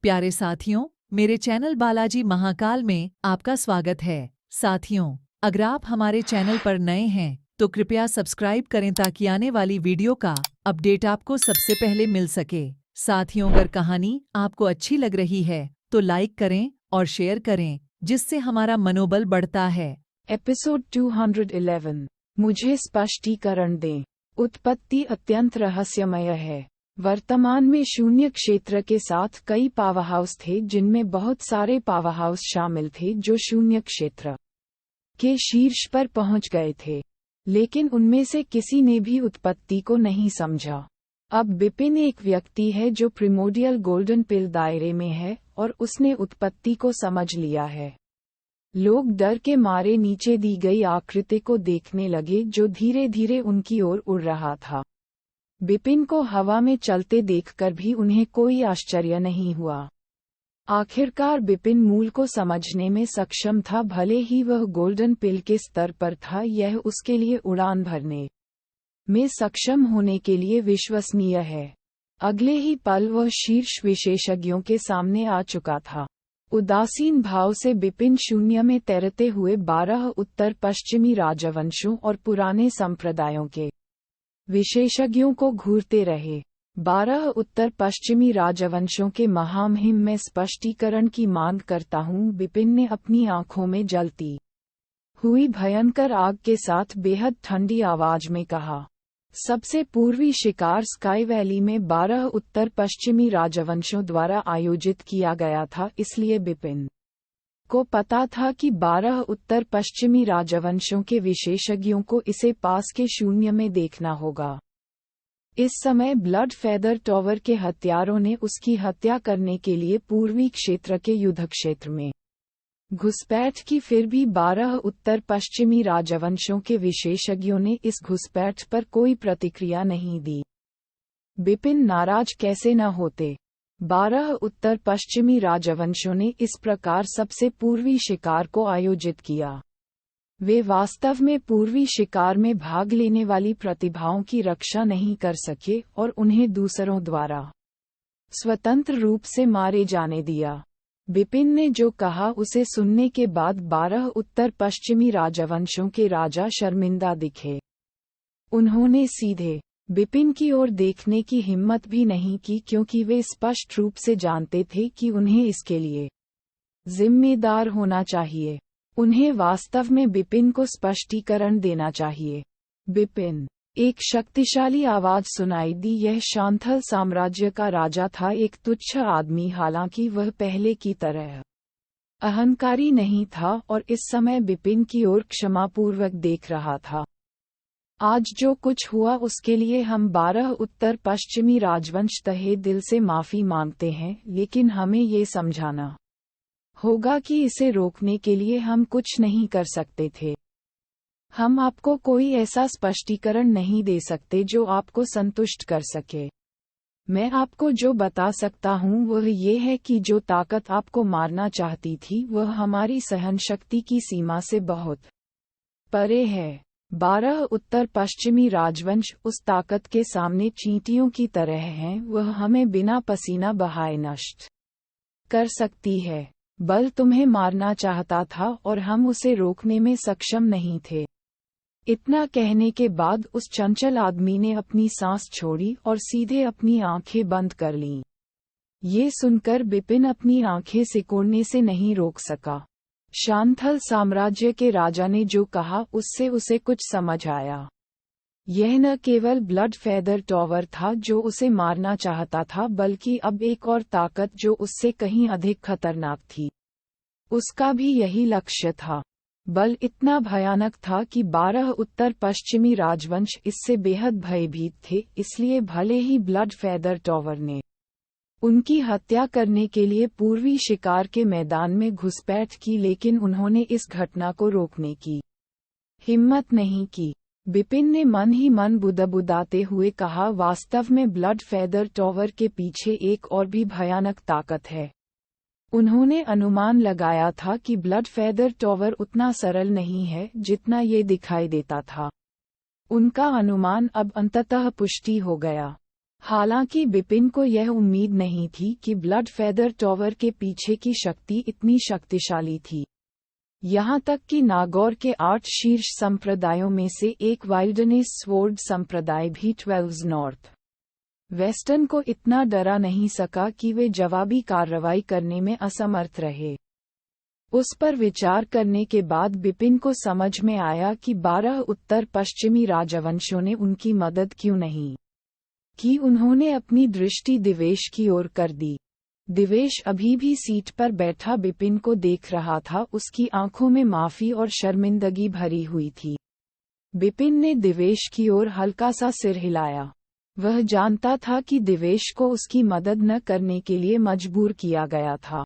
प्यारे साथियों, मेरे चैनल बालाजी महाकाल में आपका स्वागत है। साथियों, अगर आप हमारे चैनल पर नए हैं तो कृपया सब्सक्राइब करें ताकि आने वाली वीडियो का अपडेट आपको सबसे पहले मिल सके। साथियों, अगर कहानी आपको अच्छी लग रही है तो लाइक करें और शेयर करें, जिससे हमारा मनोबल बढ़ता है। एपिसोड 211। मुझे स्पष्टीकरण दें। उत्पत्ति अत्यंत रहस्यमय है। वर्तमान में शून्य क्षेत्र के साथ कई पावरहाउस थे जिनमें बहुत सारे पावरहाउस शामिल थे जो शून्य क्षेत्र के शीर्ष पर पहुंच गए थे, लेकिन उनमें से किसी ने भी उत्पत्ति को नहीं समझा। अब बिपिन एक व्यक्ति है जो प्रिमोडियल गोल्डन पिल दायरे में है और उसने उत्पत्ति को समझ लिया है। लोग डर के मारे नीचे दी गई आकृति को देखने लगे जो धीरे धीरे उनकी ओर उड़ रहा था। बिपिन को हवा में चलते देखकर भी उन्हें कोई आश्चर्य नहीं हुआ। आखिरकार बिपिन मूल को समझने में सक्षम था, भले ही वह गोल्डन पिल के स्तर पर था। यह उसके लिए उड़ान भरने में सक्षम होने के लिए विश्वसनीय है। अगले ही पल वह शीर्ष विशेषज्ञों के सामने आ चुका था। उदासीन भाव से बिपिन शून्य में तैरते हुए 12 उत्तर पश्चिमी राजवंशों और पुराने संप्रदायों के विशेषज्ञों को घूरते रहे। 12 उत्तर पश्चिमी राजवंशों के महामहिम में स्पष्टीकरण की मांग करता हूँ, बिपिन ने अपनी आंखों में जलती हुई भयंकर आग के साथ बेहद ठंडी आवाज में कहा। सबसे पूर्वी शिकार स्काई वैली में 12 उत्तर पश्चिमी राजवंशों द्वारा आयोजित किया गया था, इसलिए बिपिन को पता था कि 12 उत्तर पश्चिमी राजवंशों के विशेषज्ञों को इसे पास के शून्य में देखना होगा। इस समय ब्लड फेदर टॉवर के हत्यारों ने उसकी हत्या करने के लिए पूर्वी क्षेत्र के युद्ध क्षेत्र में घुसपैठ की, फिर भी 12 उत्तर पश्चिमी राजवंशों के विशेषज्ञों ने इस घुसपैठ पर कोई प्रतिक्रिया नहीं दी। बिपिन नाराज कैसे न होते। 12 उत्तर पश्चिमी राजवंशों ने इस प्रकार सबसे पूर्वी शिकार को आयोजित किया। वे वास्तव में पूर्वी शिकार में भाग लेने वाली प्रतिभाओं की रक्षा नहीं कर सके और उन्हें दूसरों द्वारा स्वतंत्र रूप से मारे जाने दिया। बिपिन ने जो कहा उसे सुनने के बाद 12 उत्तर पश्चिमी राजवंशों के राजा शर्मिंदा दिखे। उन्होंने सीधे बिपिन की ओर देखने की हिम्मत भी नहीं की, क्योंकि वे स्पष्ट रूप से जानते थे कि उन्हें इसके लिए जिम्मेदार होना चाहिए। उन्हें वास्तव में बिपिन को स्पष्टीकरण देना चाहिए। बिपिन, एक शक्तिशाली आवाज सुनाई दी। यह शांथल साम्राज्य का राजा था, एक तुच्छ आदमी। हालांकि वह पहले की तरह अहंकारी नहीं था और इस समय बिपिन की ओर क्षमापूर्वक देख रहा था। आज जो कुछ हुआ उसके लिए हम 12 उत्तर पश्चिमी राजवंश तहे दिल से माफी मांगते हैं, लेकिन हमें ये समझाना होगा कि इसे रोकने के लिए हम कुछ नहीं कर सकते थे। हम आपको कोई ऐसा स्पष्टीकरण नहीं दे सकते जो आपको संतुष्ट कर सके। मैं आपको जो बता सकता हूँ वह ये है कि जो ताकत आपको मारना चाहती थी वह हमारी सहनशक्ति की सीमा से बहुत परे है। 12 उत्तर पश्चिमी राजवंश उस ताकत के सामने चींटियों की तरह हैं। वह हमें बिना पसीना बहाए नष्ट कर सकती है। बल तुम्हें मारना चाहता था और हम उसे रोकने में सक्षम नहीं थे। इतना कहने के बाद उस चंचल आदमी ने अपनी सांस छोड़ी और सीधे अपनी आंखें बंद कर लीं। ये सुनकर बिपिन अपनी आंखें सिकोड़ने से नहीं रोक सका। शांथल साम्राज्य के राजा ने जो कहा उससे उसे कुछ समझ आया। यह न केवल ब्लड फेदर टॉवर था जो उसे मारना चाहता था, बल्कि अब एक और ताकत जो उससे कहीं अधिक खतरनाक थी, उसका भी यही लक्ष्य था। बल इतना भयानक था कि 12 उत्तर पश्चिमी राजवंश इससे बेहद भयभीत थे, इसलिए भले ही ब्लड फेदर टॉवर ने उनकी हत्या करने के लिए पूर्वी शिकार के मैदान में घुसपैठ की, लेकिन उन्होंने इस घटना को रोकने की हिम्मत नहीं की। बिपिन ने मन ही मन बुदबुदाते हुए कहा, वास्तव में ब्लड फेदर टॉवर के पीछे एक और भी भयानक ताकत है। उन्होंने अनुमान लगाया था कि ब्लड फेदर टॉवर उतना सरल नहीं है जितना ये दिखाई देता था। उनका अनुमान अब अंततः पुष्टि हो गया। हालांकि बिपिन को यह उम्मीद नहीं थी कि ब्लड फेदर टॉवर के पीछे की शक्ति इतनी शक्तिशाली थी। यहाँ तक कि नागौर के 8 शीर्ष संप्रदायों में से एक वाइल्डनेस स्वॉर्ड संप्रदाय भी 12 नॉर्थ वेस्टर्न को इतना डरा नहीं सका कि वे जवाबी कार्रवाई करने में असमर्थ रहे। उस पर विचार करने के बाद बिपिन को समझ में आया कि 12 उत्तर पश्चिमी राजवंशों ने उनकी मदद क्यों नहीं की। उन्होंने अपनी दृष्टि दिवेश की ओर कर दी। दिवेश अभी भी सीट पर बैठा बिपिन को देख रहा था। उसकी आंखों में माफी और शर्मिंदगी भरी हुई थी। बिपिन ने दिवेश की ओर हल्का सा सिर हिलाया। वह जानता था कि दिवेश को उसकी मदद न करने के लिए मजबूर किया गया था।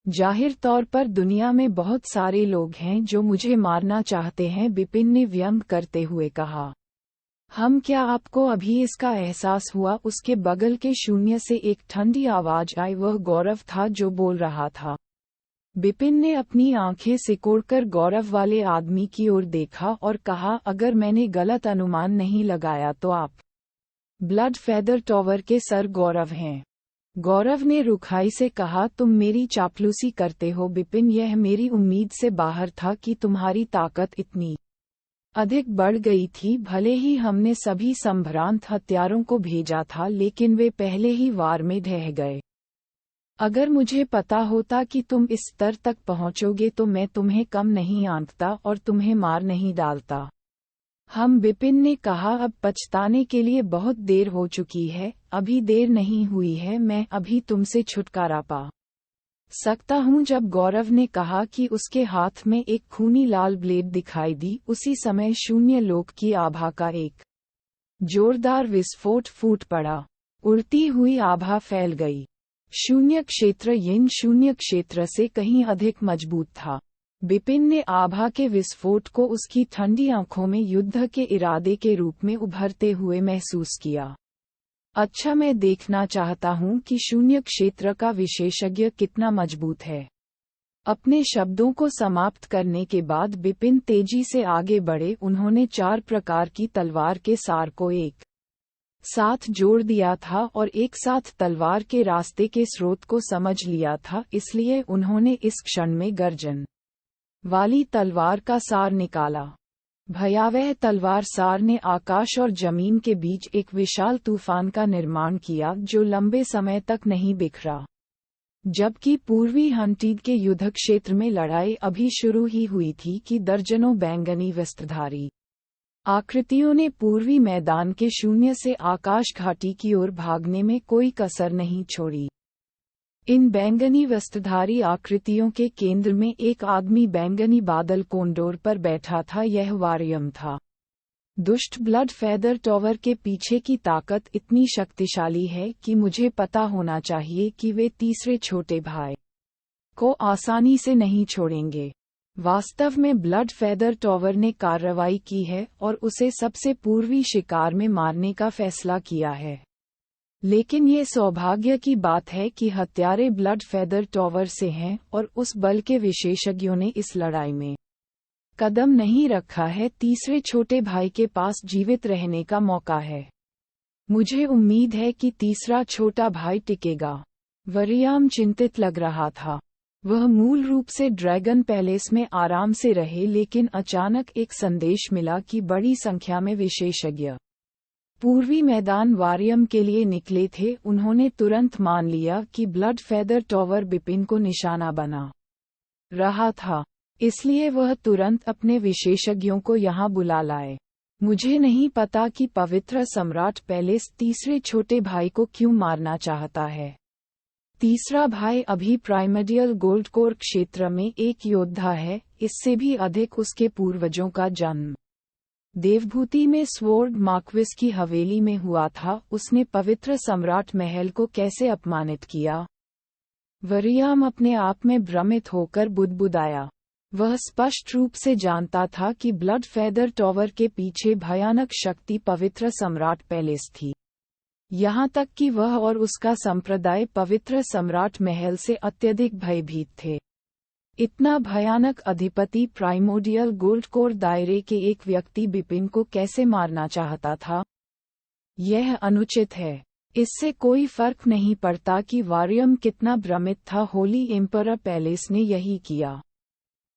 जाहिर तौर पर दुनिया में बहुत सारे लोग हैं जो मुझे मारना चाहते हैं, बिपिन ने व्यंग करते हुए कहा। हम क्या आपको अभी इसका एहसास हुआ? उसके बगल के शून्य से एक ठंडी आवाज आई। वह गौरव था जो बोल रहा था। बिपिन ने अपनी आंखें सिकोड़कर गौरव वाले आदमी की ओर देखा और कहा, अगर मैंने गलत अनुमान नहीं लगाया तो आप ब्लड फेदर टॉवर के सर गौरव हैं। गौरव ने रुखाई से कहा, तुम मेरी चापलूसी करते हो बिपिन। यह मेरी उम्मीद से बाहर था कि तुम्हारी ताकत इतनी अधिक बढ़ गई थी। भले ही हमने सभी संभ्रांत हत्यारों को भेजा था, लेकिन वे पहले ही वार में ढह गए। अगर मुझे पता होता कि तुम इस स्तर तक पहुंचोगे तो मैं तुम्हें कम नहीं आंकता और तुम्हें मार नहीं डालता। बिपिन ने कहा, अब पछताने के लिए बहुत देर हो चुकी है। अभी देर नहीं हुई है, मैं अभी तुमसे छुटकारा पा सकता हूँ। जब गौरव ने कहा कि उसके हाथ में एक खूनी लाल ब्लेड दिखाई दी, उसी समय शून्य लोक की आभा का एक जोरदार विस्फोट फूट पड़ा। उड़ती हुई आभा फैल गई। शून्य क्षेत्र यिन शून्य क्षेत्र से कहीं अधिक मजबूत था। बिपिन ने आभा के विस्फोट को उसकी ठंडी आंखों में युद्ध के इरादे के रूप में उभरते हुए महसूस किया। अच्छा, मैं देखना चाहता हूँ कि शून्य क्षेत्र का विशेषज्ञ कितना मजबूत है। अपने शब्दों को समाप्त करने के बाद बिपिन तेजी से आगे बढ़े। उन्होंने 4 प्रकार की तलवार के सार को एक साथ जोड़ दिया था और एक साथ तलवार के रास्ते के स्रोत को समझ लिया था। इसलिए उन्होंने इस क्षण में गर्जन वाली तलवार का सार निकाला। भयावह तलवार सार ने आकाश और जमीन के बीच एक विशाल तूफान का निर्माण किया जो लंबे समय तक नहीं बिखरा। जबकि पूर्वी हंटीड के युद्ध क्षेत्र में लड़ाई अभी शुरू ही हुई थी कि दर्जनों बैंगनी वस्त्रधारी आकृतियों ने पूर्वी मैदान के शून्य से आकाश घाटी की ओर भागने में कोई कसर नहीं छोड़ी। इन बैंगनी वस्त्रधारी आकृतियों के केंद्र में एक आदमी बैंगनी बादल कोंडोर पर बैठा था। यह वारियम था। दुष्ट ब्लड फेदर टॉवर के पीछे की ताकत इतनी शक्तिशाली है कि मुझे पता होना चाहिए कि वे तीसरे छोटे भाई को आसानी से नहीं छोड़ेंगे। वास्तव में ब्लड फेदर टॉवर ने कार्रवाई की है और उसे सबसे पूर्वी शिकार में मारने का फैसला किया है। लेकिन ये सौभाग्य की बात है कि हत्यारे ब्लड फेदर टॉवर से हैं और उस बल के विशेषज्ञों ने इस लड़ाई में कदम नहीं रखा है। तीसरे छोटे भाई के पास जीवित रहने का मौका है। मुझे उम्मीद है कि तीसरा छोटा भाई टिकेगा। वरियाम चिंतित लग रहा था। वह मूल रूप से ड्रैगन पैलेस में आराम से रहे, लेकिन अचानक एक संदेश मिला कि बड़ी संख्या में विशेषज्ञ पूर्वी मैदान वारियम के लिए निकले थे। उन्होंने तुरंत मान लिया कि ब्लड फेदर टॉवर बिपिन को निशाना बना रहा था, इसलिए वह तुरंत अपने विशेषज्ञों को यहां बुला लाए। मुझे नहीं पता कि पवित्र सम्राट पैलेस तीसरे छोटे भाई को क्यों मारना चाहता है। तीसरा भाई अभी प्राइमर्डियल गोल्डकोर क्षेत्र में एक योद्धा है, इससे भी अधिक उसके पूर्वजों का जन्म देवभूति में स्वॉर्ड मार्क्विस की हवेली में हुआ था। उसने पवित्र सम्राट महल को कैसे अपमानित किया। वरियाम अपने आप में भ्रमित होकर बुदबुदाया। वह स्पष्ट रूप से जानता था कि ब्लड फेदर टॉवर के पीछे भयानक शक्ति पवित्र सम्राट पैलेस थी। यहाँ तक कि वह और उसका संप्रदाय पवित्र सम्राट महल से अत्यधिक भयभीत थे। इतना भयानक अधिपति प्राइमोडियल गोल्डकोर दायरे के एक व्यक्ति बिपिन को कैसे मारना चाहता था? यह अनुचित है। इससे कोई फर्क नहीं पड़ता कि वारियम कितना भ्रमित था, होली एम्परर पैलेस ने यही किया।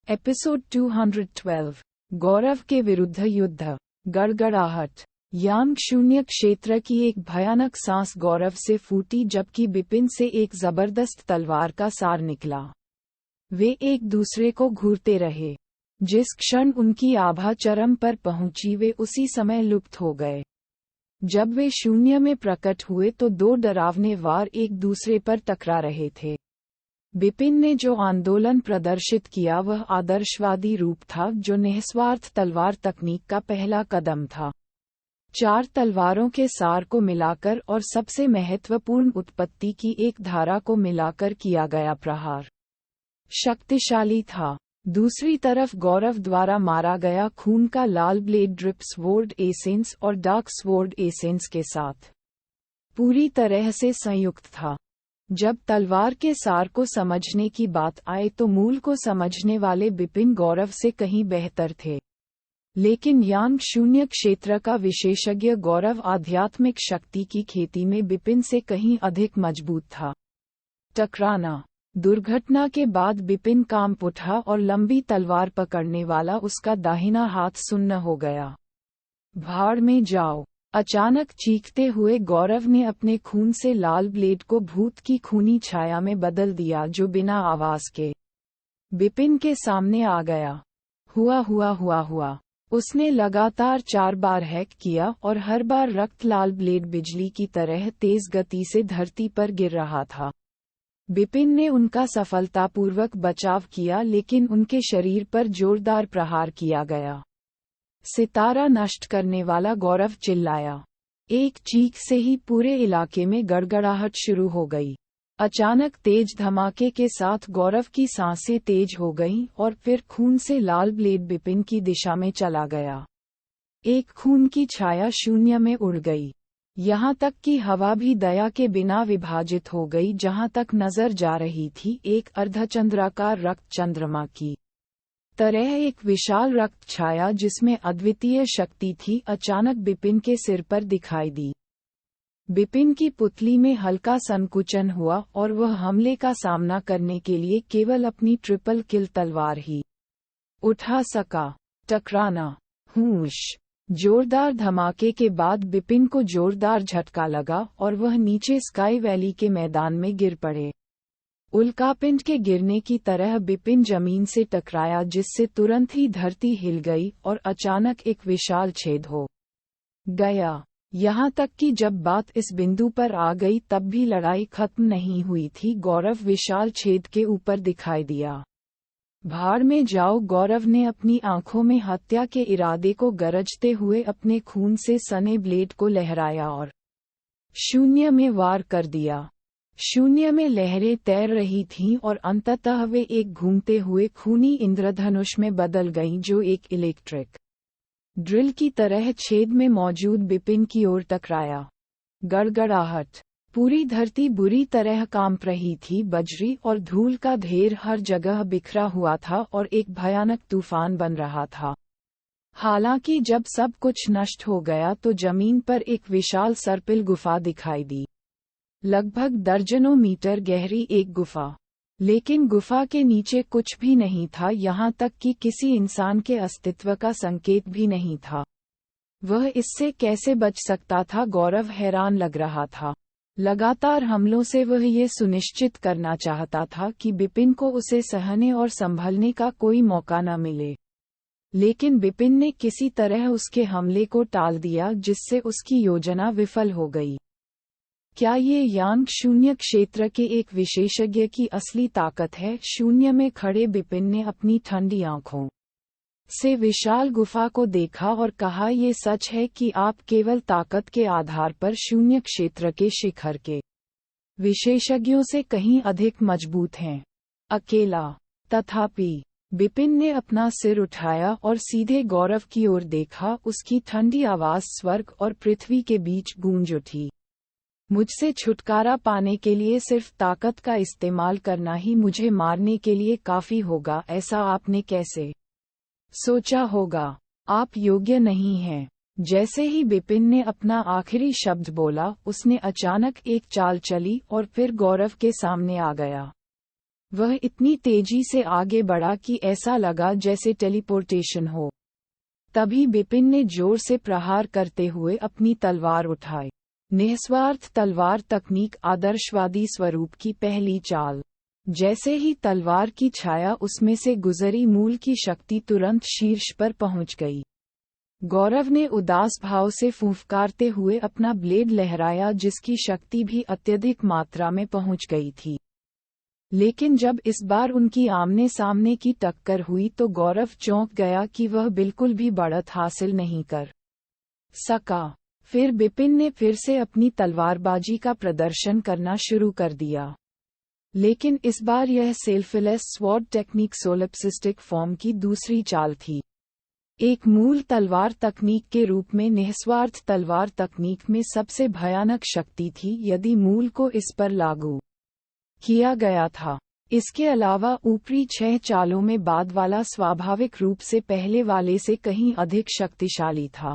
एपिसोड 212 गौरव के विरुद्ध युद्ध। गड़गड़ाहट। यांग शून्य क्षेत्र की एक भयानक सांस गौरव से फूटी जबकि बिपिन से एक जबरदस्त तलवार का सार निकला। वे एक दूसरे को घूरते रहे। जिस क्षण उनकी आभा चरम पर पहुंची वे उसी समय लुप्त हो गए। जब वे शून्य में प्रकट हुए तो दो डरावने वार एक दूसरे पर टकरा रहे थे। बिपिन ने जो आंदोलन प्रदर्शित किया वह आदर्शवादी रूप था, जो निस्वार्थ तलवार तकनीक का पहला कदम था। 4 तलवारों के सार को मिलाकर और सबसे महत्वपूर्ण उत्पत्ति की एक धारा को मिलाकर किया गया प्रहार शक्तिशाली था। दूसरी तरफ गौरव द्वारा मारा गया खून का लाल ब्लेड ड्रिप स्वॉर्ड एसेंस और डार्क स्वॉर्ड एसेंस के साथ पूरी तरह से संयुक्त था। जब तलवार के सार को समझने की बात आए तो मूल को समझने वाले बिपिन गौरव से कहीं बेहतर थे, लेकिन यांग शून्य क्षेत्र का विशेषज्ञ गौरव आध्यात्मिक शक्ति की खेती में बिपिन से कहीं अधिक मजबूत था। टकराना। दुर्घटना के बाद बिपिन कांप उठा और लंबी तलवार पकड़ने वाला उसका दाहिना हाथ सुन्न हो गया। भाड़ में जाओ। अचानक चीखते हुए गौरव ने अपने खून से लाल ब्लेड को भूत की खूनी छाया में बदल दिया, जो बिना आवाज के बिपिन के सामने आ गया। हुआ। उसने लगातार 4 बार हैक किया और हर बार रक्त लाल ब्लेड बिजली की तरह तेज गति से धरती पर गिर रहा था। बिपिन ने उनका सफलतापूर्वक बचाव किया, लेकिन उनके शरीर पर जोरदार प्रहार किया गया। सितारा नष्ट करने वाला गौरव चिल्लाया। एक चीख से ही पूरे इलाके में गड़गड़ाहट शुरू हो गई। अचानक तेज धमाके के साथ गौरव की सांसें तेज हो गईं और फिर खून से लाल ब्लेड बिपिन की दिशा में चला गया। एक खून की छाया शून्य में उड़ गई। यहाँ तक कि हवा भी दया के बिना विभाजित हो गई। जहाँ तक नजर जा रही थी एक अर्धचंद्राकार रक्त चंद्रमा की तरह एक विशाल रक्त छाया जिसमें अद्वितीय शक्ति थी, अचानक बिपिन के सिर पर दिखाई दी। बिपिन की पुतली में हल्का संकुचन हुआ और वह हमले का सामना करने के लिए केवल अपनी ट्रिपल किल तलवार ही उठा सका। टकराना। हूश। जोरदार धमाके के बाद बिपिन को जोरदार झटका लगा और वह नीचे स्काई वैली के मैदान में गिर पड़े। उल्कापिंड के गिरने की तरह बिपिन जमीन से टकराया, जिससे तुरंत ही धरती हिल गई और अचानक एक विशाल छेद हो गया। यहाँ तक कि जब बात इस बिंदु पर आ गई तब भी लड़ाई खत्म नहीं हुई थी। गौरव विशाल छेद के ऊपर दिखाई दिया। भाड़ में जाओ। गौरव ने अपनी आंखों में हत्या के इरादे को गरजते हुए अपने खून से सने ब्लेड को लहराया और शून्य में वार कर दिया। शून्य में लहरें तैर रही थीं और अंततः वे एक घूमते हुए खूनी इंद्रधनुष में बदल गईं, जो एक इलेक्ट्रिक ड्रिल की तरह छेद में मौजूद बिपिन की ओर टकराया। गड़गड़ाहट। पूरी धरती बुरी तरह कांप रही थी। बजरी और धूल का ढेर हर जगह बिखरा हुआ था और एक भयानक तूफान बन रहा था। हालांकि जब सब कुछ नष्ट हो गया तो जमीन पर एक विशाल सर्पिल गुफा दिखाई दी। लगभग दर्जनों मीटर गहरी एक गुफा, लेकिन गुफा के नीचे कुछ भी नहीं था, यहाँ तक कि किसी इंसान के अस्तित्व का संकेत भी नहीं था। वह इससे कैसे बच सकता था? गौरव हैरान लग रहा था। लगातार हमलों से वह ये सुनिश्चित करना चाहता था कि बिपिन को उसे सहने और संभलने का कोई मौका न मिले, लेकिन बिपिन ने किसी तरह उसके हमले को टाल दिया, जिससे उसकी योजना विफल हो गई। क्या ये यांग शून्य क्षेत्र के एक विशेषज्ञ की असली ताकत है? शून्य में खड़े बिपिन ने अपनी ठंडी आंखों से विशाल गुफा को देखा और कहा, ये सच है कि आप केवल ताकत के आधार पर शून्य क्षेत्र के शिखर के विशेषज्ञों से कहीं अधिक मजबूत हैं। अकेला। तथापि बिपिन ने अपना सिर उठाया और सीधे गौरव की ओर देखा। उसकी ठंडी आवाज स्वर्ग और पृथ्वी के बीच गूंज उठी। मुझसे छुटकारा पाने के लिए सिर्फ ताकत का इस्तेमाल करना ही मुझे मारने के लिए काफी होगा। ऐसा आपने कैसे सोचा होगा? आप योग्य नहीं हैं। जैसे ही बिपिन ने अपना आखिरी शब्द बोला, उसने अचानक एक चाल चली और फिर गौरव के सामने आ गया। वह इतनी तेजी से आगे बढ़ा कि ऐसा लगा जैसे टेलीपोर्टेशन हो। तभी बिपिन ने जोर से प्रहार करते हुए अपनी तलवार उठाई। निस्वार्थ तलवार तकनीक, आदर्शवादी स्वरूप की पहली चाल। जैसे ही तलवार की छाया उसमें से गुजरी, मूल की शक्ति तुरंत शीर्ष पर पहुंच गई। गौरव ने उदास भाव से फुफकारते हुए अपना ब्लेड लहराया, जिसकी शक्ति भी अत्यधिक मात्रा में पहुंच गई थी। लेकिन जब इस बार उनकी आमने सामने की टक्कर हुई तो गौरव चौंक गया कि वह बिल्कुल भी बढ़त हासिल नहीं कर सका। फिर बिपिन ने फिर से अपनी तलवारबाजी का प्रदर्शन करना शुरू कर दिया, लेकिन इस बार यह सेल्फलेस स्वॉर्ड टेक्निक सोलिप्सिस्टिक फॉर्म की दूसरी चाल थी। एक मूल तलवार तकनीक के रूप में निस्वार्थ तलवार तकनीक में सबसे भयानक शक्ति थी यदि मूल को इस पर लागू किया गया था। इसके अलावा ऊपरी 6 चालों में बाद वाला स्वाभाविक रूप से पहले वाले से कहीं अधिक शक्तिशाली था।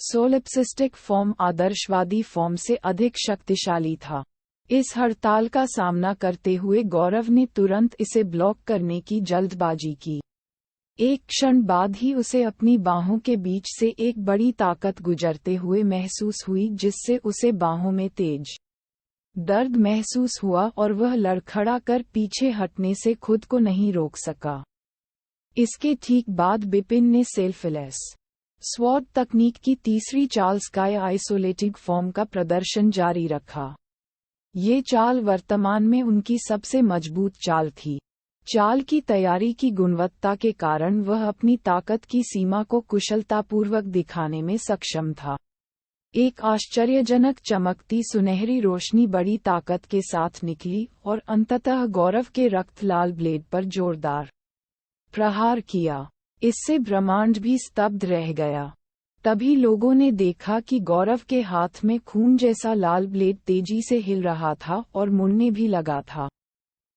सोलिप्सिस्टिक फॉर्म आदर्शवादी फॉर्म से अधिक शक्तिशाली था। इस हड़ताल का सामना करते हुए गौरव ने तुरंत इसे ब्लॉक करने की जल्दबाजी की। एक क्षण बाद ही उसे अपनी बाहों के बीच से एक बड़ी ताकत गुजरते हुए महसूस हुई, जिससे उसे बाहों में तेज दर्द महसूस हुआ और वह लड़खड़ा कर पीछे हटने से खुद को नहीं रोक सका। इसके ठीक बाद बिपिन ने सेल्फलेस स्वॉर्ड तकनीक की तीसरी चाल स्काई आइसोलेटिंग फॉर्म का प्रदर्शन जारी रखा। ये चाल वर्तमान में उनकी सबसे मजबूत चाल थी। चाल की तैयारी की गुणवत्ता के कारण वह अपनी ताकत की सीमा को कुशलतापूर्वक दिखाने में सक्षम था। एक आश्चर्यजनक चमकती सुनहरी रोशनी बड़ी ताकत के साथ निकली और अंततः गौरव के रक्त लाल ब्लेड पर जोरदार प्रहार किया। इससे ब्रह्मांड भी स्तब्ध रह गया। तभी लोगों ने देखा कि गौरव के हाथ में खून जैसा लाल ब्लेड तेजी से हिल रहा था और मुड़ने भी लगा था।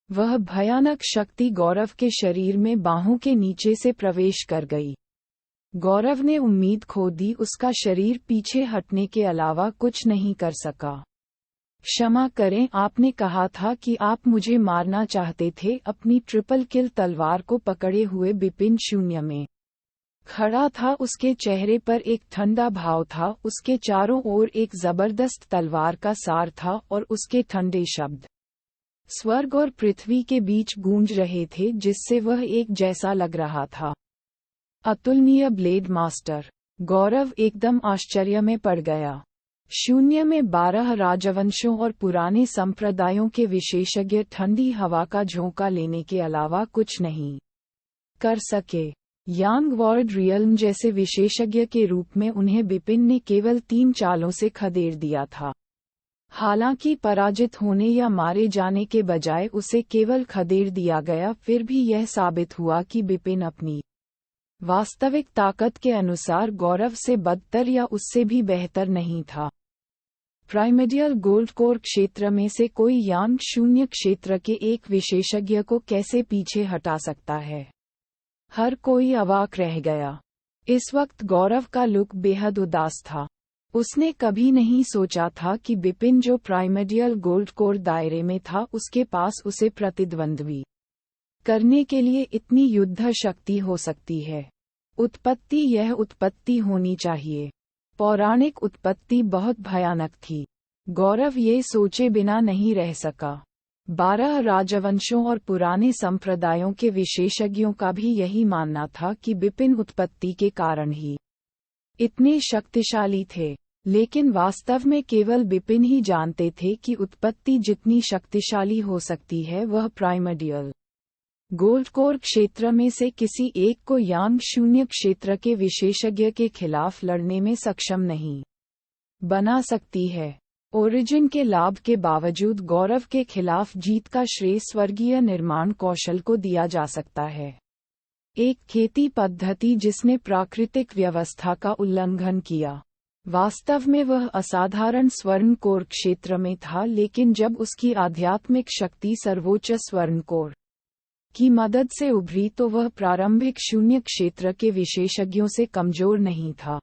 वह भयानक शक्ति गौरव के शरीर में बाहों के नीचे से प्रवेश कर गई। गौरव ने उम्मीद खो दी, उसका शरीर पीछे हटने के अलावा कुछ नहीं कर सका। क्षमा करें, आपने कहा था कि आप मुझे मारना चाहते थे। अपनी ट्रिपल किल तलवार को पकड़े हुए बिपिन शून्य में खड़ा था। उसके चेहरे पर एक ठंडा भाव था। उसके चारों ओर एक जबरदस्त तलवार का सार था और उसके ठंडे शब्द स्वर्ग और पृथ्वी के बीच गूंज रहे थे, जिससे वह एक जैसा लग रहा था। अतुलनीय ब्लेड मास्टर। गौरव एकदम आश्चर्य में पड़ गया। शून्य में 12 राजवंशों और पुराने संप्रदायों के विशेषज्ञ ठंडी हवा का झोंका लेने के अलावा कुछ नहीं कर सके। यांग वॉर्ड रियल्म जैसे विशेषज्ञ के रूप में उन्हें बिपिन ने केवल 3 चालों से खदेड़ दिया था। हालांकि पराजित होने या मारे जाने के बजाय उसे केवल खदेड़ दिया गया, फिर भी यह साबित हुआ कि बिपिन अपनी वास्तविक ताकत के अनुसार गौरव से बदतर या उससे भी बेहतर नहीं था। प्राइमेडियल गोल्ड कोर क्षेत्र में से कोई यांग शून्य क्षेत्र के एक विशेषज्ञ को कैसे पीछे हटा सकता है? हर कोई अवाक रह गया। इस वक्त गौरव का लुक बेहद उदास था। उसने कभी नहीं सोचा था कि बिपिन, जो प्राइमेडियल गोल्ड कोर दायरे में था, उसके पास उसे प्रतिद्वंद्वी करने के लिए इतनी युद्ध शक्ति हो सकती है। उत्पत्ति, यह उत्पत्ति होनी चाहिए। पौराणिक उत्पत्ति बहुत भयानक थी। गौरव ये सोचे बिना नहीं रह सका। 12 राजवंशों और पुराने संप्रदायों के विशेषज्ञों का भी यही मानना था कि बिपिन उत्पत्ति के कारण ही इतने शक्तिशाली थे। लेकिन वास्तव में केवल बिपिन ही जानते थे कि उत्पत्ति जितनी शक्तिशाली हो सकती है, वह प्राइमेडियल गोल्ड कोर क्षेत्र में से किसी एक को यांग शून्य क्षेत्र के विशेषज्ञ के खिलाफ लड़ने में सक्षम नहीं बना सकती है। ओरिजिन के लाभ के बावजूद गौरव के खिलाफ जीत का श्रेय स्वर्गीय निर्माण कौशल को दिया जा सकता है। एक खेती पद्धति जिसने प्राकृतिक व्यवस्था का उल्लंघन किया। वास्तव में वह असाधारण स्वर्ण कोर क्षेत्र में था, लेकिन जब उसकी आध्यात्मिक शक्ति सर्वोच्च स्वर्ण कोर की मदद से उभरी तो वह प्रारंभिक शून्य क्षेत्र के विशेषज्ञों से कमजोर नहीं था।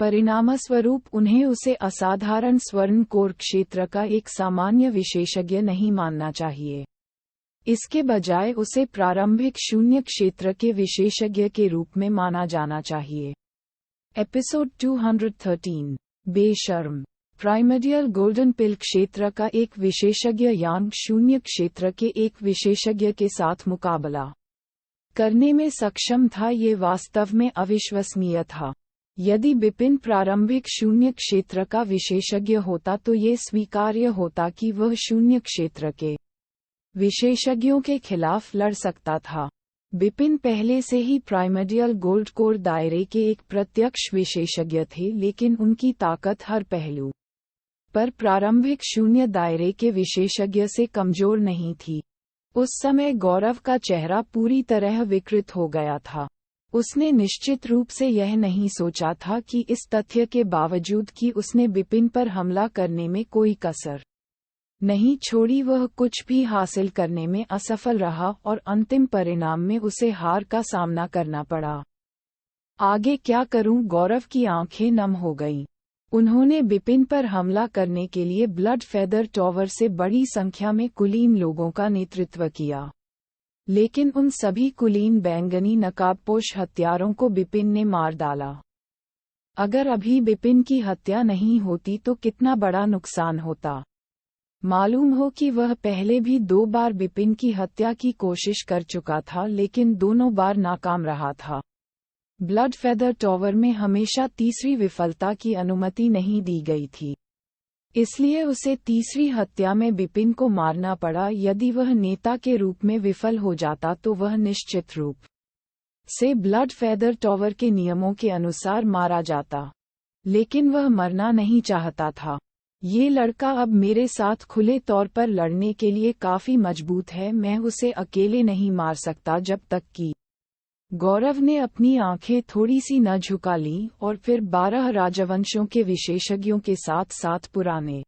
परिणामस्वरूप उन्हें उसे असाधारण स्वर्ण कोर क्षेत्र का एक सामान्य विशेषज्ञ नहीं मानना चाहिए। इसके बजाय उसे प्रारंभिक शून्य क्षेत्र के विशेषज्ञ के रूप में माना जाना चाहिए। एपिसोड 213 बेशर्म। प्राइमर्डियल गोल्डन पिल क्षेत्र का एक विशेषज्ञ यांग शून्य क्षेत्र के एक विशेषज्ञ के साथ मुकाबला करने में सक्षम था, ये वास्तव में अविश्वसनीय था। यदि बिपिन प्रारंभिक शून्य क्षेत्र का विशेषज्ञ होता तो ये स्वीकार्य होता कि वह शून्य क्षेत्र के विशेषज्ञों के खिलाफ लड़ सकता था। बिपिन पहले से ही प्राइमर्डियल गोल्ड कोर दायरे के एक प्रत्यक्ष विशेषज्ञ थे, लेकिन उनकी ताकत हर पहलू पर प्रारंभिक शून्य दायरे के विशेषज्ञ से कमजोर नहीं थी। उस समय गौरव का चेहरा पूरी तरह विकृत हो गया था। उसने निश्चित रूप से यह नहीं सोचा था कि इस तथ्य के बावजूद कि उसने बिपिन पर हमला करने में कोई कसर नहीं छोड़ी, वह कुछ भी हासिल करने में असफल रहा और अंतिम परिणाम में उसे हार का सामना करना पड़ा। आगे क्या करूं? गौरव की आंखें नम हो गईं। उन्होंने बिपिन पर हमला करने के लिए ब्लड फेदर टॉवर से बड़ी संख्या में कुलीन लोगों का नेतृत्व किया, लेकिन उन सभी कुलीन बैंगनी नकाबपोश हत्यारों को बिपिन ने मार डाला। अगर अभी बिपिन की हत्या नहीं होती तो कितना बड़ा नुकसान होता। मालूम हो कि वह पहले भी 2 बार बिपिन की हत्या की कोशिश कर चुका था, लेकिन दोनों बार नाकाम रहा था। ब्लड फेदर टॉवर में हमेशा तीसरी विफलता की अनुमति नहीं दी गई थी, इसलिए उसे तीसरी हत्या में बिपिन को मारना पड़ा। यदि वह नेता के रूप में विफल हो जाता तो वह निश्चित रूप से ब्लड फेदर टॉवर के नियमों के अनुसार मारा जाता, लेकिन वह मरना नहीं चाहता था। ये लड़का अब मेरे साथ खुले तौर पर लड़ने के लिए काफी मजबूत है, मैं उसे अकेले नहीं मार सकता। जब तक कि गौरव ने अपनी आंखें थोड़ी सी न झुका लीं और फिर 12 राजवंशों के विशेषज्ञों के साथ साथ पुराने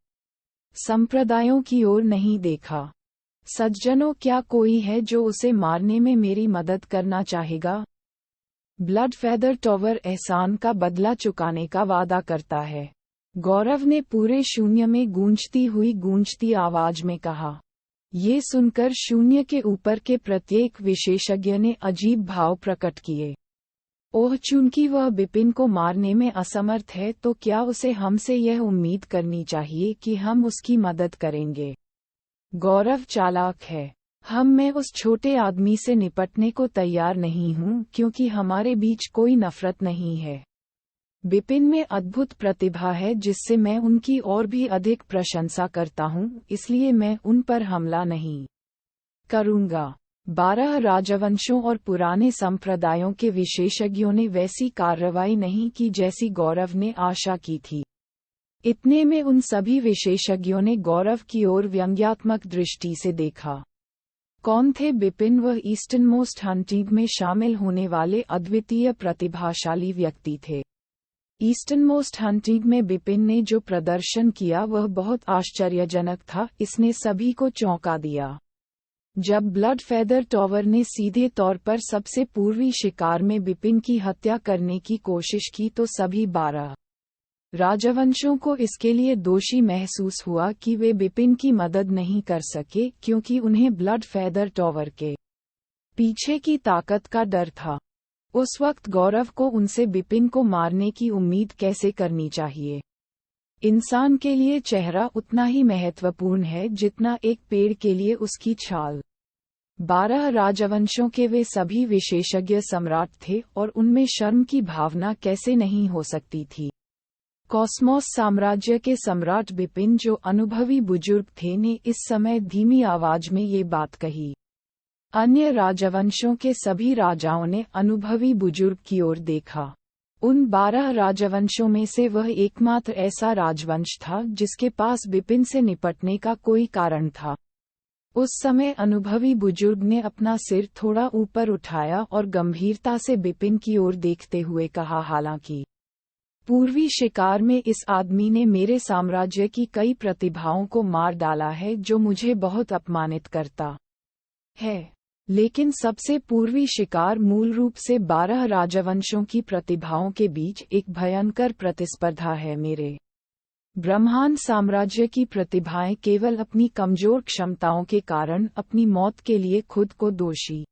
संप्रदायों की ओर नहीं देखा। सज्जनों, क्या कोई है जो उसे मारने में मेरी मदद करना चाहेगा? ब्लड फेदर टॉवर एहसान का बदला चुकाने का वादा करता है, गौरव ने पूरे शून्य में गूंजती आवाज में कहा। ये सुनकर शून्य के ऊपर के प्रत्येक विशेषज्ञ ने अजीब भाव प्रकट किए। ओह, चूंकि वह बिपिन को मारने में असमर्थ है तो क्या उसे हमसे यह उम्मीद करनी चाहिए कि हम उसकी मदद करेंगे? गौरव चालाक है। मैं उस छोटे आदमी से निपटने को तैयार नहीं हूं, क्योंकि हमारे बीच कोई नफरत नहीं है। बिपिन में अद्भुत प्रतिभा है जिससे मैं उनकी और भी अधिक प्रशंसा करता हूं, इसलिए मैं उन पर हमला नहीं करूंगा। 12 राजवंशों और पुराने संप्रदायों के विशेषज्ञों ने वैसी कार्रवाई नहीं की जैसी गौरव ने आशा की थी। इतने में उन सभी विशेषज्ञों ने गौरव की ओर व्यंग्यात्मक दृष्टि से देखा। कौन थे बिपिन? वह ईस्टर्न मोस्ट हंटिंग में शामिल होने वाले अद्वितीय प्रतिभाशाली व्यक्ति थे। ईस्टर्न मोस्ट हंटिंग में बिपिन ने जो प्रदर्शन किया वह बहुत आश्चर्यजनक था। इसने सभी को चौंका दिया। जब ब्लड फेदर टॉवर ने सीधे तौर पर सबसे पूर्वी शिकार में बिपिन की हत्या करने की कोशिश की तो सभी 12 राजवंशों को इसके लिए दोषी महसूस हुआ कि वे बिपिन की मदद नहीं कर सके, क्योंकि उन्हें ब्लड फेदर टॉवर के पीछे की ताकत का डर था। उस वक्त गौरव को उनसे बिपिन को मारने की उम्मीद कैसे करनी चाहिए? इंसान के लिए चेहरा उतना ही महत्वपूर्ण है जितना एक पेड़ के लिए उसकी छाल। 12 राजवंशों के वे सभी विशेषज्ञ सम्राट थे और उनमें शर्म की भावना कैसे नहीं हो सकती थी। कॉस्मोस साम्राज्य के सम्राट बिपिन, जो अनुभवी बुजुर्ग थे, ने इस समय धीमी आवाज में ये बात कही। अन्य राजवंशों के सभी राजाओं ने अनुभवी बुजुर्ग की ओर देखा। उन 12 राजवंशों में से वह एकमात्र ऐसा राजवंश था जिसके पास बिपिन से निपटने का कोई कारण था। उस समय अनुभवी बुजुर्ग ने अपना सिर थोड़ा ऊपर उठाया और गंभीरता से बिपिन की ओर देखते हुए कहा, हालांकि पूर्वी शिकार में इस आदमी ने मेरे साम्राज्य की कई प्रतिभाओं को मार डाला है, जो मुझे बहुत अपमानित करता है। लेकिन सबसे पूर्वी शिकार मूल रूप से 12 राजवंशों की प्रतिभाओं के बीच एक भयंकर प्रतिस्पर्धा है। मेरे ब्रह्मांड साम्राज्य की प्रतिभाएं केवल अपनी कमजोर क्षमताओं के कारण अपनी मौत के लिए खुद को दोषी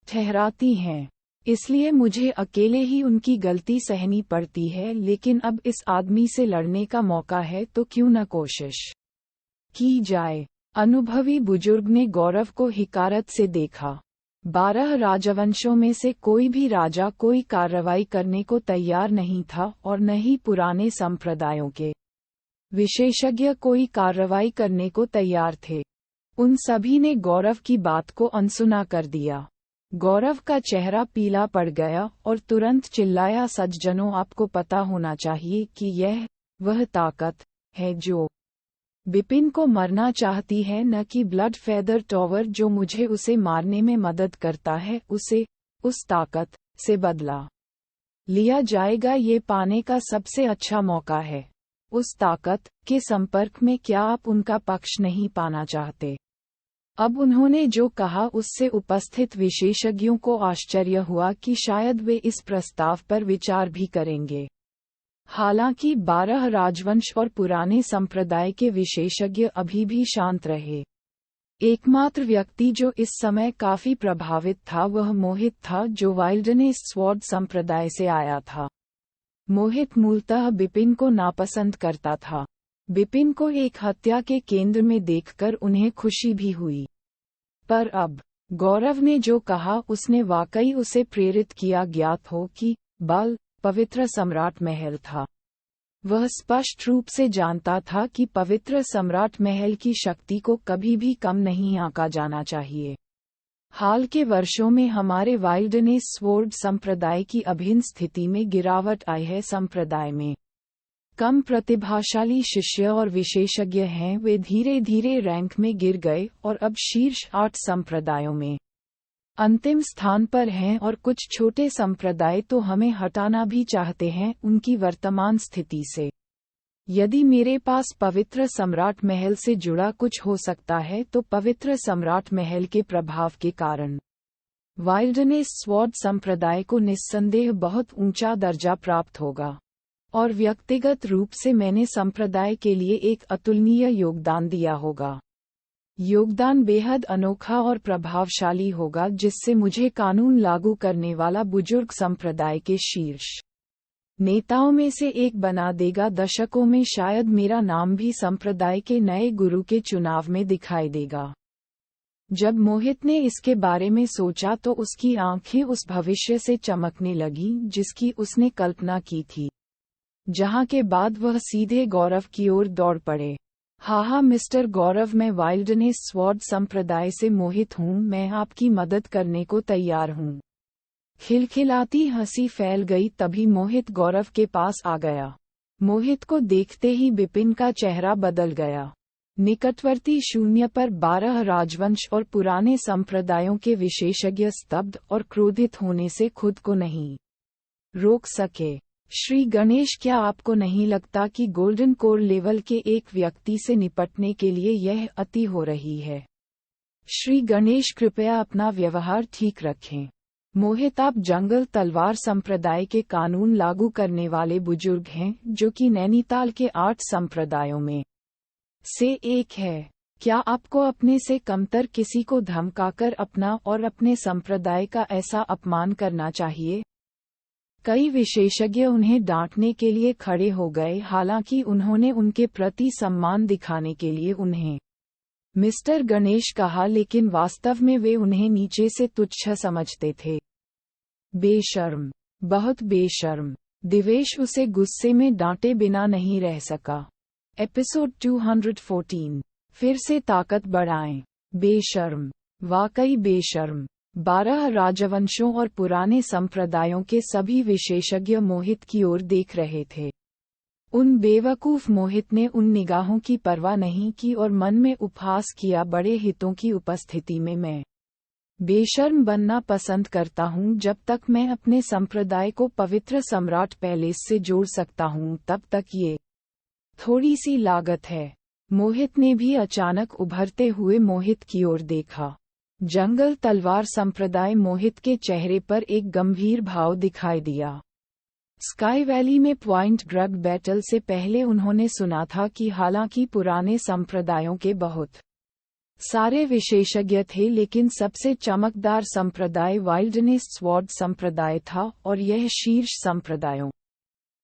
ठहराती हैं। इसलिए मुझे अकेले ही उनकी गलती सहनी पड़ती है। लेकिन अब इस आदमी से लड़ने का मौका है तो क्यों न कोशिश की जाए। अनुभवी बुजुर्ग ने गौरव को हिकारत से देखा। 12 राजवंशों में से कोई भी राजा कोई कार्रवाई करने को तैयार नहीं था और न ही पुराने संप्रदायों के विशेषज्ञ कोई कार्रवाई करने को तैयार थे। उन सभी ने गौरव की बात को अनसुना कर दिया। गौरव का चेहरा पीला पड़ गया और तुरंत चिल्लाया, सज्जनों, आपको पता होना चाहिए कि यह वह ताकत है जो बिपिन को मरना चाहती है, न कि ब्लड फेदर टॉवर जो मुझे उसे मारने में मदद करता है। उसे उस ताकत से बदला लिया जाएगा। ये पाने का सबसे अच्छा मौका है। उस ताकत के संपर्क में क्या आप उनका पक्ष नहीं पाना चाहते? अब उन्होंने जो कहा उससे उपस्थित विशेषज्ञों को आश्चर्य हुआ कि शायद वे इस प्रस्ताव पर विचार भी करेंगे। हालांकि 12 राजवंश और पुराने संप्रदाय के विशेषज्ञ अभी भी शांत रहे। एकमात्र व्यक्ति जो इस समय काफी प्रभावित था वह मोहित था, जो वाइल्डनेस स्वॉर्ड संप्रदाय से आया था। मोहित मूलतः बिपिन को नापसंद करता था। बिपिन को एक हत्या के केंद्र में देखकर उन्हें खुशी भी हुई। पर अब गौरव ने जो कहा उसने वाकई उसे प्रेरित किया। ज्ञात हो कि बल पवित्र सम्राट महल था। वह स्पष्ट रूप से जानता था कि पवित्र सम्राट महल की शक्ति को कभी भी कम नहीं आंका जाना चाहिए। हाल के वर्षों में हमारे वाइल्डनेस स्वॉर्ड संप्रदाय की अभिन्न स्थिति में गिरावट आई है। संप्रदाय में कम प्रतिभाशाली शिष्य और विशेषज्ञ हैं। वे धीरे धीरे रैंक में गिर गए और अब शीर्ष 8 संप्रदायों में अंतिम स्थान पर हैं और कुछ छोटे संप्रदाय तो हमें हटाना भी चाहते हैं उनकी वर्तमान स्थिति से। यदि मेरे पास पवित्र सम्राट महल से जुड़ा कुछ हो सकता है तो पवित्र सम्राट महल के प्रभाव के कारण वाइल्डनेस स्वॉर्ड संप्रदाय को निस्संदेह बहुत ऊंचा दर्जा प्राप्त होगा। और व्यक्तिगत रूप से मैंने संप्रदाय के लिए एक अतुलनीय योगदान दिया होगा। योगदान बेहद अनोखा और प्रभावशाली होगा, जिससे मुझे कानून लागू करने वाला बुजुर्ग संप्रदाय के शीर्ष नेताओं में से एक बना देगा। दशकों में शायद मेरा नाम भी संप्रदाय के नए गुरु के चुनाव में दिखाई देगा। जब मोहित ने इसके बारे में सोचा तो उसकी आंखें उस भविष्य से चमकने लगीं जिसकी उसने कल्पना की थी, जहां के बाद वह सीधे गौरव की ओर दौड़ पड़े। हाँ मिस्टर गौरव, मैं वाइल्डनेस स्वॉर्ड संप्रदाय से मोहित हूँ। मैं आपकी मदद करने को तैयार हूँ। खिलखिलाती हंसी फैल गई। तभी मोहित गौरव के पास आ गया। मोहित को देखते ही बिपिन का चेहरा बदल गया। निकटवर्ती शून्य पर 12 राजवंश और पुराने संप्रदायों के विशेषज्ञ स्तब्ध और क्रोधित होने से खुद को नहीं रोक सके। श्री गणेश, क्या आपको नहीं लगता कि गोल्डन कोर लेवल के एक व्यक्ति से निपटने के लिए यह अति हो रही है? श्री गणेश, कृपया अपना व्यवहार ठीक रखें। मोहित, आप जंगल तलवार संप्रदाय के कानून लागू करने वाले बुजुर्ग हैं, जो कि नैनीताल के 8 संप्रदायों में से एक है। क्या आपको अपने से कमतर किसी को धमकाकर अपना और अपने संप्रदाय का ऐसा अपमान करना चाहिए? कई विशेषज्ञ उन्हें डांटने के लिए खड़े हो गए, हालांकि उन्होंने उनके प्रति सम्मान दिखाने के लिए उन्हें मिस्टर गणेश कहा, लेकिन वास्तव में वे उन्हें नीचे से तुच्छ समझते थे। बेशर्म, बहुत बेशर्म। दिवेश उसे गुस्से में डांटे बिना नहीं रह सका। एपिसोड 214। फिर से ताकत बढ़ाएं। बेशर्म, वाकई बेशर्म। 12 राजवंशों और पुराने संप्रदायों के सभी विशेषज्ञ मोहित की ओर देख रहे थे। उन बेवकूफ मोहित ने उन निगाहों की परवाह नहीं की और मन में उपहास किया, बड़े हितों की उपस्थिति में मैं बेशर्म बनना पसंद करता हूँ। जब तक मैं अपने संप्रदाय को पवित्र सम्राट पैलेस से जोड़ सकता हूँ तब तक ये थोड़ी सी लागत है। मोहित ने भी अचानक उभरते हुए मोहित की ओर देखा। जंगल तलवार संप्रदाय मोहित के चेहरे पर एक गंभीर भाव दिखाई दिया। स्काई वैली में पॉइंट ड्रग बैटल से पहले उन्होंने सुना था कि हालांकि पुराने संप्रदायों के बहुत सारे विशेषज्ञ थे, लेकिन सबसे चमकदार संप्रदाय वाइल्डनेस स्वॉर्ड संप्रदाय था और यह शीर्ष संप्रदायों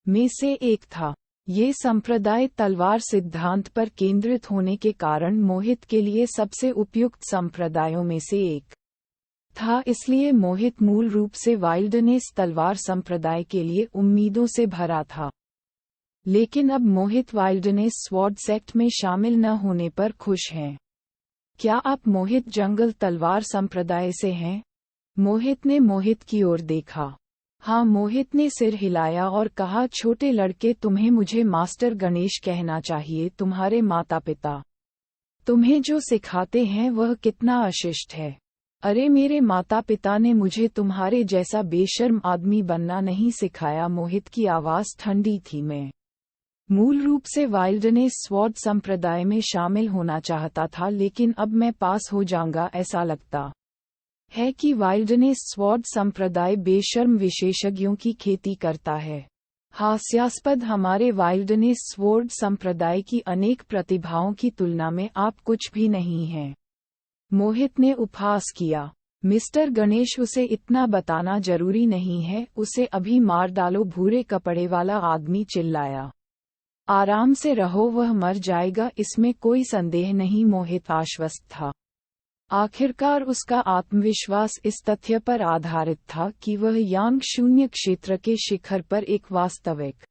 में से एक था। ये संप्रदाय तलवार सिद्धांत पर केंद्रित होने के कारण मोहित के लिए सबसे उपयुक्त संप्रदायों में से एक था, इसलिए मोहित मूल रूप से वाइल्डनेस तलवार संप्रदाय के लिए उम्मीदों से भरा था। लेकिन अब मोहित वाइल्डनेस स्वॉर्ड सेक्ट में शामिल न होने पर खुश हैं। क्या आप मोहित जंगल तलवार संप्रदाय से हैं? मोहित ने मोहित की ओर देखा। हाँ, मोहित ने सिर हिलाया और कहा, छोटे लड़के, तुम्हें मुझे मास्टर गणेश कहना चाहिए। तुम्हारे माता पिता तुम्हें जो सिखाते हैं वह कितना अशिष्ट है। अरे, मेरे माता पिता ने मुझे तुम्हारे जैसा बेशर्म आदमी बनना नहीं सिखाया। मोहित की आवाज ठंडी थी। मैं मूल रूप से वाइल्डनेस स्वॉर्ड संप्रदाय में शामिल होना चाहता था, लेकिन अब मैं पास हो जाऊंगा। ऐसा लगता है कि वाइल्डनेस स्वॉर्ड संप्रदाय बेशर्म विशेषज्ञों की खेती करता है। हास्यास्पद, हमारे वाइल्डनेस स्वॉर्ड संप्रदाय की अनेक प्रतिभाओं की तुलना में आप कुछ भी नहीं हैं। मोहित ने उपहास किया। मिस्टर गणेश, उसे इतना बताना जरूरी नहीं है, उसे अभी मार डालो। भूरे कपड़े वाला आदमी चिल्लाया। आराम से रहो, वह मर जाएगा, इसमें कोई संदेह नहीं। मोहित आश्वस्त था। आखिरकार उसका आत्मविश्वास इस तथ्य पर आधारित था कि वह यांग शून्य क्षेत्र के शिखर पर एक वास्तविक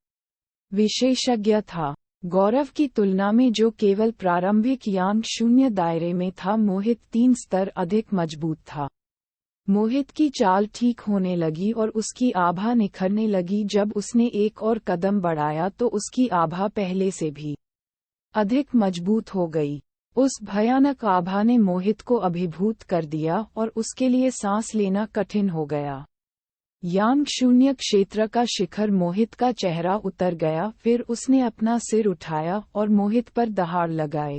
विशेषज्ञ था। गौरव की तुलना में, जो केवल प्रारंभिक यांग शून्य दायरे में था, मोहित 3 स्तर अधिक मजबूत था। मोहित की चाल ठीक होने लगी और उसकी आभा निखरने लगी। जब उसने एक और कदम बढ़ाया तो उसकी आभा पहले से भी अधिक मजबूत हो गई। उस भयानक आभा ने मोहित को अभिभूत कर दिया और उसके लिए सांस लेना कठिन हो गया। यांग शून्य क्षेत्र का शिखर मोहित का चेहरा उतर गया। फिर उसने अपना सिर उठाया और मोहित पर दहाड़ लगाए।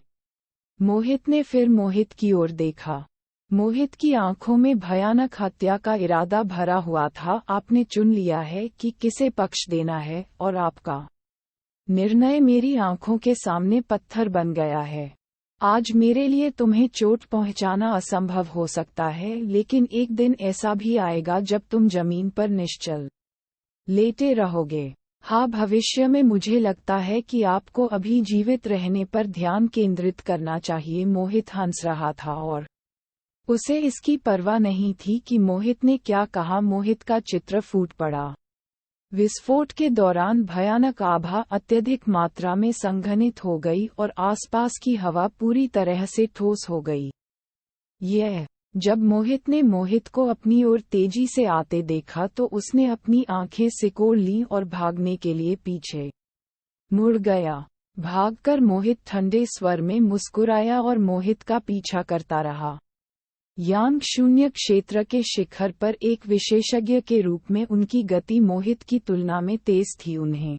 मोहित ने फिर मोहित की ओर देखा। मोहित की आंखों में भयानक हत्या का इरादा भरा हुआ था। आपने चुन लिया है कि किसे पक्ष देना है और आपका निर्णय मेरी आंखों के सामने पत्थर बन गया है। आज मेरे लिए तुम्हें चोट पहुंचाना असंभव हो सकता है, लेकिन एक दिन ऐसा भी आएगा जब तुम जमीन पर निश्चल लेटे रहोगे। हाँ, भविष्य में मुझे लगता है कि आपको अभी जीवित रहने पर ध्यान केंद्रित करना चाहिए। मोहित हंस रहा था और उसे इसकी परवाह नहीं थी कि मोहित ने क्या कहा। मोहित का चित्र फूट पड़ा। विस्फोट के दौरान भयानक आभा अत्यधिक मात्रा में संघनित हो गई और आसपास की हवा पूरी तरह से ठोस हो गई। जब मोहित ने मोहित को अपनी ओर तेजी से आते देखा तो उसने अपनी आंखें सिकोड़ लीं और भागने के लिए पीछे मुड़ गया। भागकर मोहित ठंडे स्वर में मुस्कुराया और मोहित का पीछा करता रहा। यांग शून्य क्षेत्र के शिखर पर एक विशेषज्ञ के रूप में उनकी गति मोहित की तुलना में तेज थी। उन्हें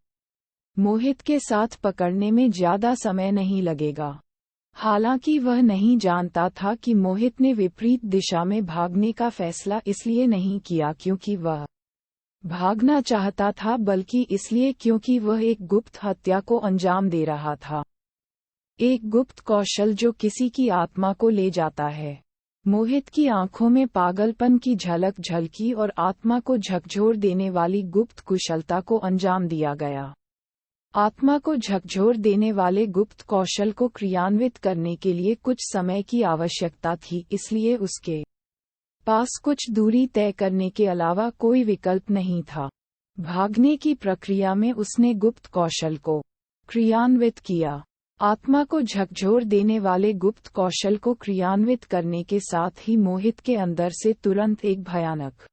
मोहित के साथ पकड़ने में ज्यादा समय नहीं लगेगा। हालांकि वह नहीं जानता था कि मोहित ने विपरीत दिशा में भागने का फैसला इसलिए नहीं किया क्योंकि वह भागना चाहता था, बल्कि इसलिए क्योंकि वह एक गुप्त हत्या को अंजाम दे रहा था। एक गुप्त कौशल जो किसी की आत्मा को ले जाता है। मोहित की आंखों में पागलपन की झलक झलकी और आत्मा को झकझोर देने वाली गुप्त कुशलता को अंजाम दिया गया। आत्मा को झकझोर देने वाले गुप्त कौशल को क्रियान्वित करने के लिए कुछ समय की आवश्यकता थी, इसलिए उसके पास कुछ दूरी तय करने के अलावा कोई विकल्प नहीं था। भागने की प्रक्रिया में उसने गुप्त कौशल को क्रियान्वित किया। आत्मा को झकझोर देने वाले गुप्त कौशल को क्रियान्वित करने के साथ ही मोहित के अंदर से तुरंत एक भयानक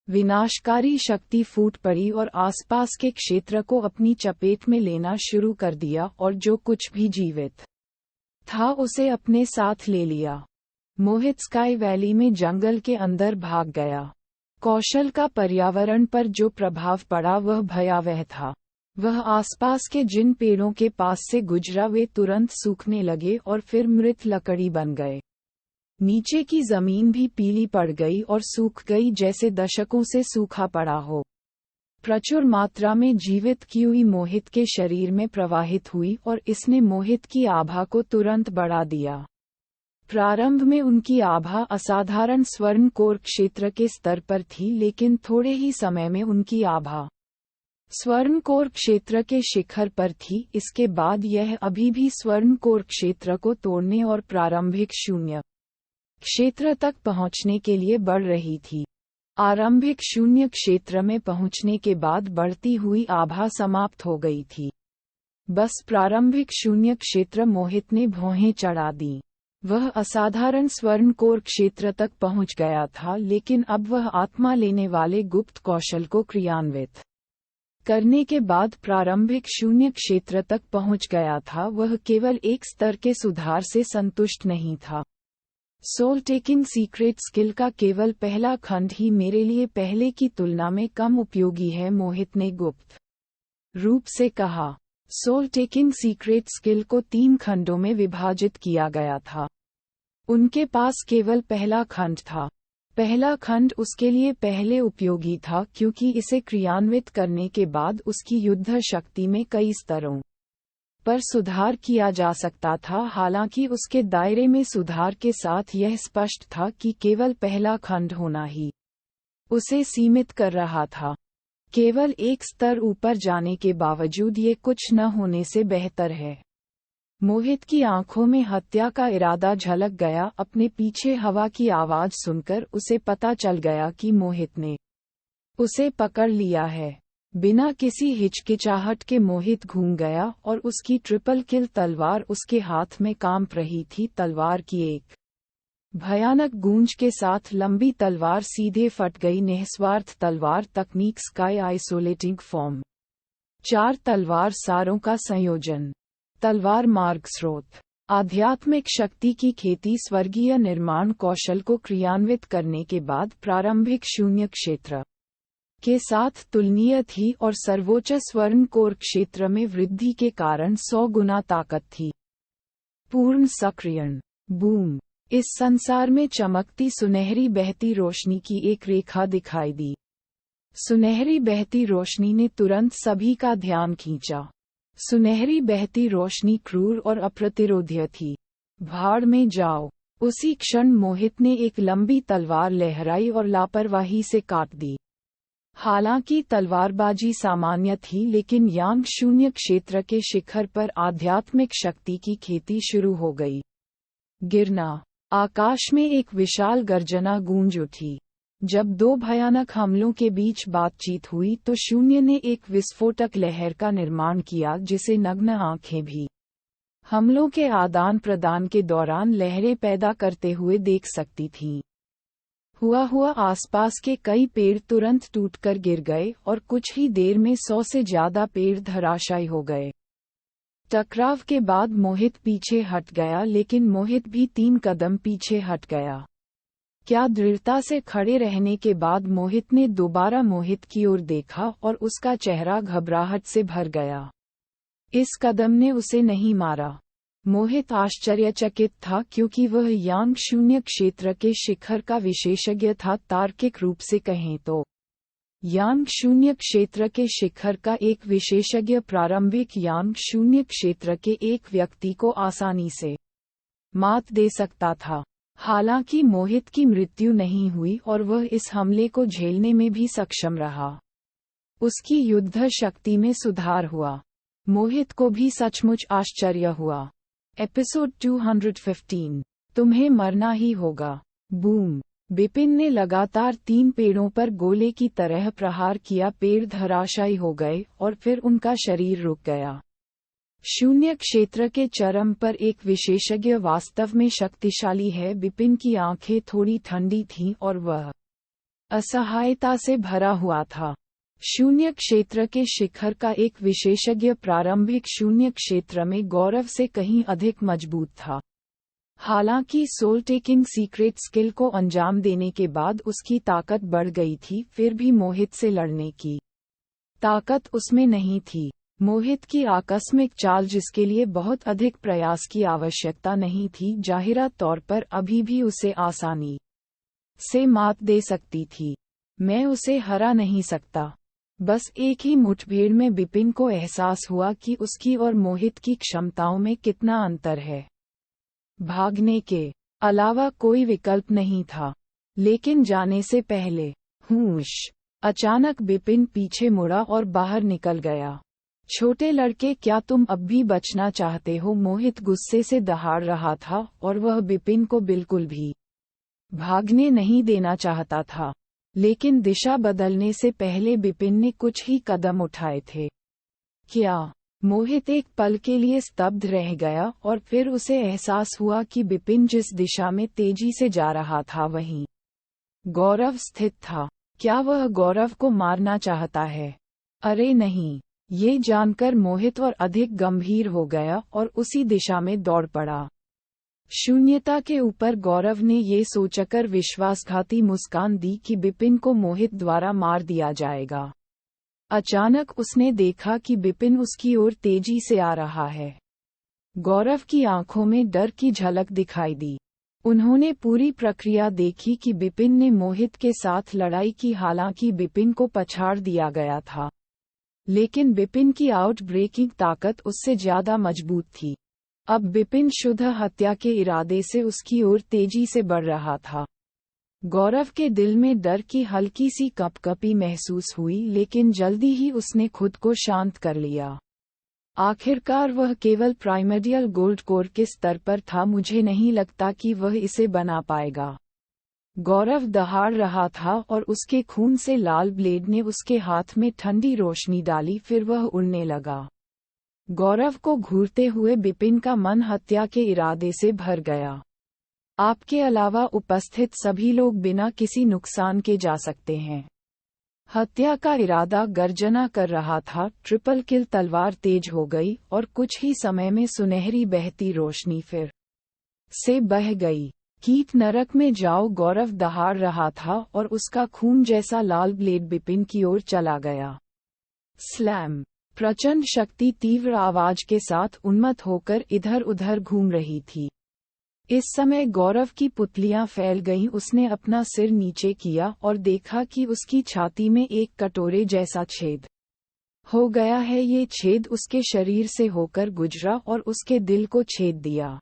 विनाशकारी शक्ति फूट पड़ी और आसपास के क्षेत्र को अपनी चपेट में लेना शुरू कर दिया और जो कुछ भी जीवित था उसे अपने साथ ले लिया। मोहित स्काई वैली में जंगल के अंदर भाग गया। कौशल का पर्यावरण पर जो प्रभाव पड़ा वह भयावह था। वह आसपास के जिन पेड़ों के पास से गुजरा वे तुरंत सूखने लगे और फिर मृत लकड़ी बन गए। नीचे की जमीन भी पीली पड़ गई और सूख गई जैसे दशकों से सूखा पड़ा हो। प्रचुर मात्रा में जीवित क्यूई मोहित के शरीर में प्रवाहित हुई और इसने मोहित की आभा को तुरंत बढ़ा दिया। प्रारंभ में उनकी आभा असाधारण स्वर्ण कोर क्षेत्र के स्तर पर थी, लेकिन थोड़े ही समय में उनकी आभा स्वर्ण कोर क्षेत्र के शिखर पर थी। इसके बाद यह अभी भी स्वर्ण कोर क्षेत्र को तोड़ने और प्रारंभिक शून्य क्षेत्र तक पहुंचने के लिए बढ़ रही थी। आरंभिक शून्य क्षेत्र में पहुंचने के बाद बढ़ती हुई आभा समाप्त हो गई थी। बस प्रारंभिक शून्य क्षेत्र मोहित ने भौहें चढ़ा दी। वह असाधारण स्वर्ण कोर क्षेत्र तक पहुंच गया था, लेकिन अब वह आत्मा लेने वाले गुप्त कौशल को क्रियान्वित करने के बाद प्रारंभिक शून्य क्षेत्र तक पहुंच गया था। वह केवल एक स्तर के सुधार से संतुष्ट नहीं था। सोल टेकिंग सीक्रेट स्किल का केवल पहला खंड ही मेरे लिए पहले की तुलना में कम उपयोगी है, मोहित ने गुप्त रूप से कहा। सोल टेकिंग सीक्रेट स्किल को 3 खंडों में विभाजित किया गया था। उनके पास केवल पहला खंड था। पहला खंड उसके लिए पहले उपयोगी था क्योंकि इसे क्रियान्वित करने के बाद उसकी युद्ध शक्ति में कई स्तरों पर सुधार किया जा सकता था। हालांकि उसके दायरे में सुधार के साथ यह स्पष्ट था कि केवल पहला खंड होना ही उसे सीमित कर रहा था। केवल एक स्तर ऊपर जाने के बावजूद ये कुछ न होने से बेहतर है। मोहित की आंखों में हत्या का इरादा झलक गया। अपने पीछे हवा की आवाज सुनकर उसे पता चल गया कि मोहित ने उसे पकड़ लिया है। बिना किसी हिचकिचाहट के मोहित घूम गया और उसकी ट्रिपल किल तलवार उसके हाथ में कांप रही थी। तलवार की एक भयानक गूंज के साथ लंबी तलवार सीधे फट गई। निस्वार्थ तलवार तकनीक स्काई आइसोलेटिंग फॉर्म 4 तलवार सारों का संयोजन। तलवार मार्ग स्रोत आध्यात्मिक शक्ति की खेती स्वर्गीय निर्माण कौशल को क्रियान्वित करने के बाद प्रारंभिक शून्य क्षेत्र के साथ तुलनीय थी और सर्वोच्च स्वर्ण कोर क्षेत्र में वृद्धि के कारण 100 गुना ताकत थी। पूर्ण सक्रियण बूम। इस संसार में चमकती सुनहरी बहती रोशनी की एक रेखा दिखाई दी। सुनहरी बहती रोशनी ने तुरंत सभी का ध्यान खींचा। सुनहरी बहती रोशनी क्रूर और अप्रतिरोध्य थी। भाड़ में जाओ। उसी क्षण मोहित ने एक लंबी तलवार लहराई और लापरवाही से काट दी। हालांकि तलवारबाजी सामान्य थी, लेकिन यांग शून्य क्षेत्र के शिखर पर आध्यात्मिक शक्ति की खेती शुरू हो गई। गिरना। आकाश में एक विशाल गर्जना गूंज उठी। जब 2 भयानक हमलों के बीच बातचीत हुई तो शून्य ने एक विस्फोटक लहर का निर्माण किया जिसे नग्न आंखें भी हमलों के आदान प्रदान के दौरान लहरें पैदा करते हुए देख सकती थीं। हुआ आसपास के कई पेड़ तुरंत टूटकर गिर गए और कुछ ही देर में 100 से ज्यादा पेड़ धराशायी हो गए। टकराव के बाद मोहित पीछे हट गया, लेकिन मोहित भी 3 कदम पीछे हट गया। क्या दृढ़ता से खड़े रहने के बाद मोहित ने दोबारा मोहित की ओर देखा और उसका चेहरा घबराहट से भर गया। इस कदम ने उसे नहीं मारा। मोहित आश्चर्यचकित था क्योंकि वह यांग शून्य क्षेत्र के शिखर का विशेषज्ञ था। तार्किक रूप से कहें तो यांग शून्य क्षेत्र के शिखर का एक विशेषज्ञ प्रारंभिक यांग शून्य क्षेत्र के एक व्यक्ति को आसानी से मात दे सकता था। हालांकि मोहित की मृत्यु नहीं हुई और वह इस हमले को झेलने में भी सक्षम रहा। उसकी युद्ध शक्ति में सुधार हुआ। मोहित को भी सचमुच आश्चर्य हुआ। एपिसोड 215 तुम्हें मरना ही होगा। बूम। बिपिन ने लगातार 3 पेड़ों पर गोले की तरह प्रहार किया। पेड़ धराशायी हो गए और फिर उनका शरीर रुक गया। शून्य क्षेत्र के चरम पर एक विशेषज्ञ वास्तव में शक्तिशाली है। बिपिन की आंखें थोड़ी ठंडी थीं और वह असहायता से भरा हुआ था। शून्य क्षेत्र के शिखर का एक विशेषज्ञ प्रारंभिक शून्य क्षेत्र में गौरव से कहीं अधिक मजबूत था। हालांकि सोल टेकिंग सीक्रेट स्किल को अंजाम देने के बाद उसकी ताकत बढ़ गई थी, फिर भी मोहित से लड़ने की ताकत उसमें नहीं थी। मोहित की आकस्मिक चाल, जिसके लिए बहुत अधिक प्रयास की आवश्यकता नहीं थी, जाहिरा तौर पर अभी भी उसे आसानी से मात दे सकती थी। मैं उसे हरा नहीं सकता। बस एक ही मुठभेड़ में विपिन को एहसास हुआ कि उसकी और मोहित की क्षमताओं में कितना अंतर है। भागने के अलावा कोई विकल्प नहीं था। लेकिन जाने से पहले हुश! अचानक विपिन पीछे मुड़ा और बाहर निकल गया। छोटे लड़के, क्या तुम अब भी बचना चाहते हो? मोहित गुस्से से दहाड़ रहा था और वह विपिन को बिल्कुल भी भागने नहीं देना चाहता था। लेकिन दिशा बदलने से पहले विपिन ने कुछ ही कदम उठाए थे। क्या? मोहित एक पल के लिए स्तब्ध रह गया और फिर उसे एहसास हुआ कि विपिन जिस दिशा में तेजी से जा रहा था वहीं गौरव स्थित था। क्या वह गौरव को मारना चाहता है? अरे नहीं! ये जानकर मोहित और अधिक गंभीर हो गया और उसी दिशा में दौड़ पड़ा। शून्यता के ऊपर गौरव ने ये सोचकर विश्वासघाती मुस्कान दी कि विपिन को मोहित द्वारा मार दिया जाएगा। अचानक उसने देखा कि विपिन उसकी ओर तेजी से आ रहा है। गौरव की आंखों में डर की झलक दिखाई दी। उन्होंने पूरी प्रक्रिया देखी कि विपिन ने मोहित के साथ लड़ाई की, हालांकि विपिन को पछाड़ दिया गया था। लेकिन विपिन की आउट ब्रेकिंग ताकत उससे ज्यादा मजबूत थी। अब विपिन शुद्ध हत्या के इरादे से उसकी ओर तेजी से बढ़ रहा था। गौरव के दिल में डर की हल्की सी कपकपी महसूस हुई, लेकिन जल्दी ही उसने खुद को शांत कर लिया। आखिरकार वह केवल प्राइमर्डियल गोल्ड कोर के स्तर पर था। मुझे नहीं लगता कि वह इसे बना पाएगा। गौरव दहाड़ रहा था और उसके खून से लाल ब्लेड ने उसके हाथ में ठंडी रोशनी डाली। फिर वह उड़ने लगा। गौरव को घूरते हुए विपिन का मन हत्या के इरादे से भर गया। आपके अलावा उपस्थित सभी लोग बिना किसी नुकसान के जा सकते हैं। हत्या का इरादा गर्जना कर रहा था। ट्रिपल किल तलवार तेज हो गई और कुछ ही समय में सुनहरी बहती रोशनी फिर से बह गई। कीट नरक में जाओ! गौरव दहाड़ रहा था और उसका खून जैसा लाल ब्लेड विपिन की ओर चला गया। स्लैम! प्रचंड शक्ति तीव्र आवाज के साथ उन्मत्त होकर इधर उधर घूम रही थी। इस समय गौरव की पुतलियां फैल गईं। उसने अपना सिर नीचे किया और देखा कि उसकी छाती में एक कटोरे जैसा छेद हो गया है। ये छेद उसके शरीर से होकर गुजरा और उसके दिल को छेद दिया।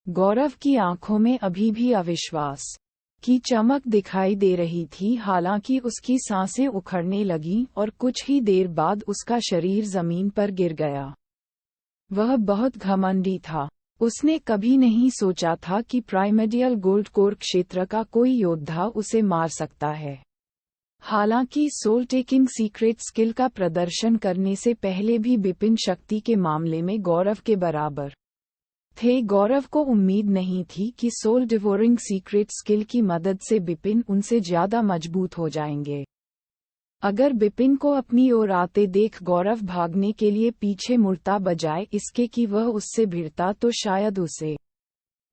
गौरव की आंखों में अभी भी अविश्वास की चमक दिखाई दे रही थी, हालांकि उसकी सांसें उखड़ने लगीं और कुछ ही देर बाद उसका शरीर जमीन पर गिर गया। वह बहुत घमंडी था। उसने कभी नहीं सोचा था कि प्राइमर्डियल गोल्ड कोर क्षेत्र का कोई योद्धा उसे मार सकता है। हालांकि सोल टेकिंग सीक्रेट स्किल का प्रदर्शन करने से पहले भी विपिन शक्ति के मामले में गौरव के बराबर थे। गौरव को उम्मीद नहीं थी कि सोल डिवोरिंग सीक्रेट स्किल की मदद से विपिन उनसे ज्यादा मजबूत हो जाएंगे। अगर विपिन को अपनी ओर आते देख गौरव भागने के लिए पीछे मुड़ता बजाय इसके कि वह उससे भिड़ता, तो शायद उसे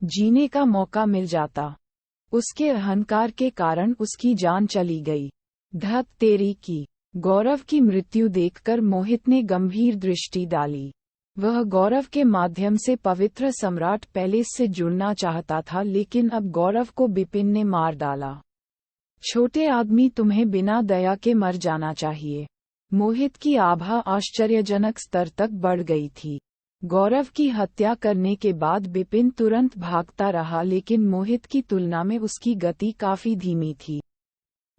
जीने का मौका मिल जाता। उसके अहंकार के कारण उसकी जान चली गई। धत तेरी की! गौरव की मृत्यु देखकर मोहित ने गंभीर दृष्टि डाली। वह गौरव के माध्यम से पवित्र सम्राट पैलेस से जुड़ना चाहता था, लेकिन अब गौरव को विपिन ने मार डाला। छोटे आदमी, तुम्हें बिना दया के मर जाना चाहिए। मोहित की आभा आश्चर्यजनक स्तर तक बढ़ गई थी। गौरव की हत्या करने के बाद विपिन तुरंत भागता रहा, लेकिन मोहित की तुलना में उसकी गति काफी धीमी थी।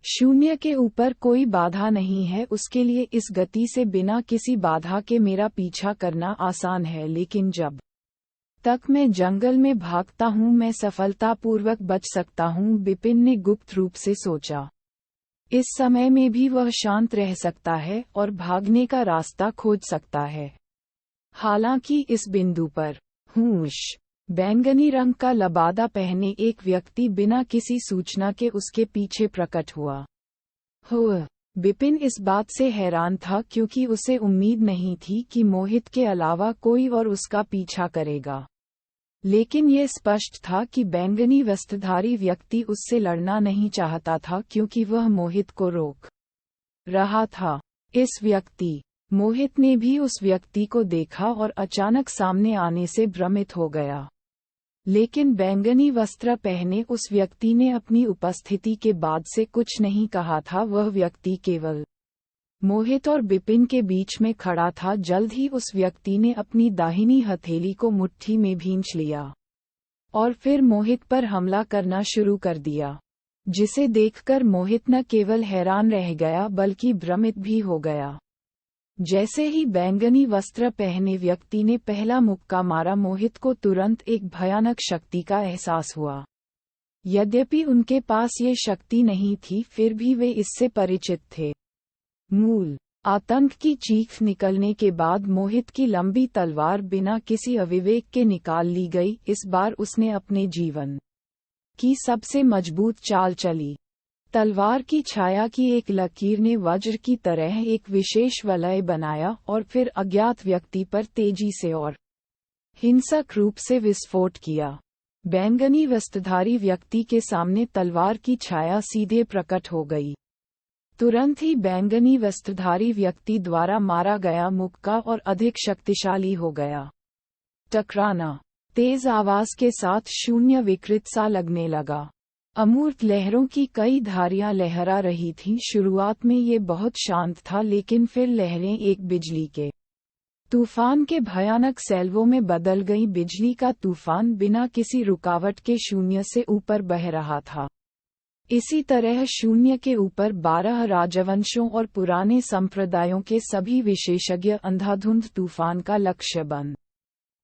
शून्य के ऊपर कोई बाधा नहीं है, उसके लिए इस गति से बिना किसी बाधा के मेरा पीछा करना आसान है, लेकिन जब तक मैं जंगल में भागता हूँ मैं सफलतापूर्वक बच सकता हूँ, विपिन ने गुप्त रूप से सोचा। इस समय में भी वह शांत रह सकता है और भागने का रास्ता खोज सकता है। हालांकि इस बिंदु पर हुश! बैंगनी रंग का लबादा पहने एक व्यक्ति बिना किसी सूचना के उसके पीछे प्रकट हुआ। विपिन इस बात से हैरान था क्योंकि उसे उम्मीद नहीं थी कि मोहित के अलावा कोई और उसका पीछा करेगा। लेकिन यह स्पष्ट था कि बैंगनी वस्त्रधारी व्यक्ति उससे लड़ना नहीं चाहता था, क्योंकि वह मोहित को रोक रहा था। इस व्यक्ति मोहित ने भी उस व्यक्ति को देखा और अचानक सामने आने से भ्रमित हो गया। लेकिन बैंगनी वस्त्र पहने उस व्यक्ति ने अपनी उपस्थिति के बाद से कुछ नहीं कहा था। वह व्यक्ति केवल मोहित और बिपिन के बीच में खड़ा था। जल्द ही उस व्यक्ति ने अपनी दाहिनी हथेली को मुट्ठी में भींच लिया और फिर मोहित पर हमला करना शुरू कर दिया, जिसे देखकर मोहित न केवल हैरान रह गया बल्कि भ्रमित भी हो गया। जैसे ही बैंगनी वस्त्र पहने व्यक्ति ने पहला मुक्का मारा, मोहित को तुरंत एक भयानक शक्ति का एहसास हुआ। यद्यपि उनके पास ये शक्ति नहीं थी, फिर भी वे इससे परिचित थे। मूल आतंक की चीख निकलने के बाद मोहित की लंबी तलवार बिना किसी अविवेक के निकाल ली गई। इस बार उसने अपने जीवन की सबसे मजबूत चाल चली। तलवार की छाया की एक लकीर ने वज्र की तरह एक विशेष वलय बनाया और फिर अज्ञात व्यक्ति पर तेजी से और हिंसक रूप से विस्फोट किया। बैंगनी वस्त्रधारी व्यक्ति के सामने तलवार की छाया सीधे प्रकट हो गई। तुरंत ही बैंगनी वस्त्रधारी व्यक्ति द्वारा मारा गया मुक्का और अधिक शक्तिशाली हो गया। टकराना तेज आवाज के साथ शून्य विकृत सा लगने लगा। अमूर्त लहरों की कई धारियां लहरा रही थीं। शुरुआत में ये बहुत शांत था, लेकिन फिर लहरें एक बिजली के तूफान के भयानक सैल्वों में बदल गईं। बिजली का तूफान बिना किसी रुकावट के शून्य से ऊपर बह रहा था। इसी तरह शून्य के ऊपर 12 राजवंशों और पुराने संप्रदायों के सभी विशेषज्ञ अंधाधुंध तूफान का लक्ष्य बन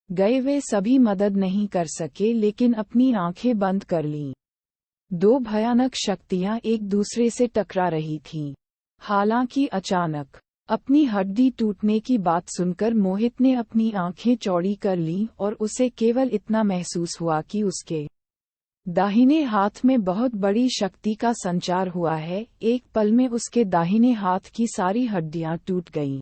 गए। वे सभी मदद नहीं कर सके, लेकिन अपनी आंखें बंद कर लीं। दो भयानक शक्तियां एक दूसरे से टकरा रही थीं। हालांकि अचानक अपनी हड्डी टूटने की बात सुनकर मोहित ने अपनी आंखें चौड़ी कर लीं और उसे केवल इतना महसूस हुआ कि उसके दाहिने हाथ में बहुत बड़ी शक्ति का संचार हुआ है। एक पल में उसके दाहिने हाथ की सारी हड्डियां टूट गईं।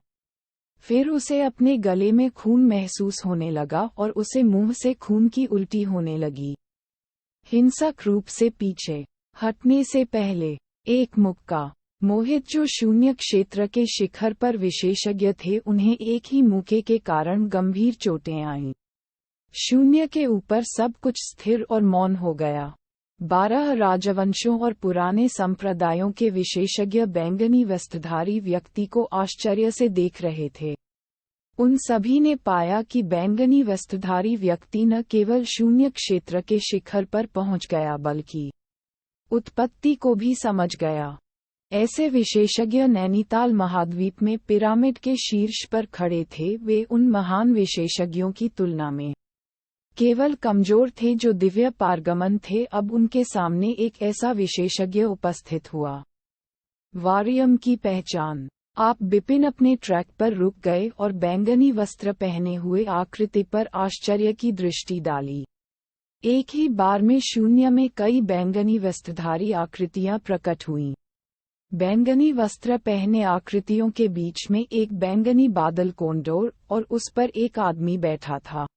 फिर उसे अपने गले में खून महसूस होने लगा और उसे मुंह से खून की उल्टी होने लगी। हिंसक रूप से पीछे हटने से पहले एक मुक्का। मोहित, जो शून्य क्षेत्र के शिखर पर विशेषज्ञ थे, उन्हें एक ही मुक्के के कारण गंभीर चोटें आईं। शून्य के ऊपर सब कुछ स्थिर और मौन हो गया। 12 राजवंशों और पुराने संप्रदायों के विशेषज्ञ बैंगनी वस्त्रधारी व्यक्ति को आश्चर्य से देख रहे थे। उन सभी ने पाया कि बैंगनी वस्त्रधारी व्यक्ति न केवल शून्य क्षेत्र के शिखर पर पहुंच गया, बल्कि उत्पत्ति को भी समझ गया। ऐसे विशेषज्ञ नैनीताल महाद्वीप में पिरामिड के शीर्ष पर खड़े थे। वे उन महान विशेषज्ञों की तुलना में केवल कमजोर थे जो दिव्य पारगमन थे। अब उनके सामने एक ऐसा विशेषज्ञ उपस्थित हुआ। वारियम की पहचान। आप बिपिन अपने ट्रैक पर रुक गए और बैंगनी वस्त्र पहने हुए आकृति पर आश्चर्य की दृष्टि डाली। एक ही बार में शून्य में कई बैंगनी वस्त्रधारी आकृतियां प्रकट हुईं। बैंगनी वस्त्र पहने आकृतियों के बीच में एक बैंगनी बादल कोंडोर और उस पर एक आदमी बैठा था।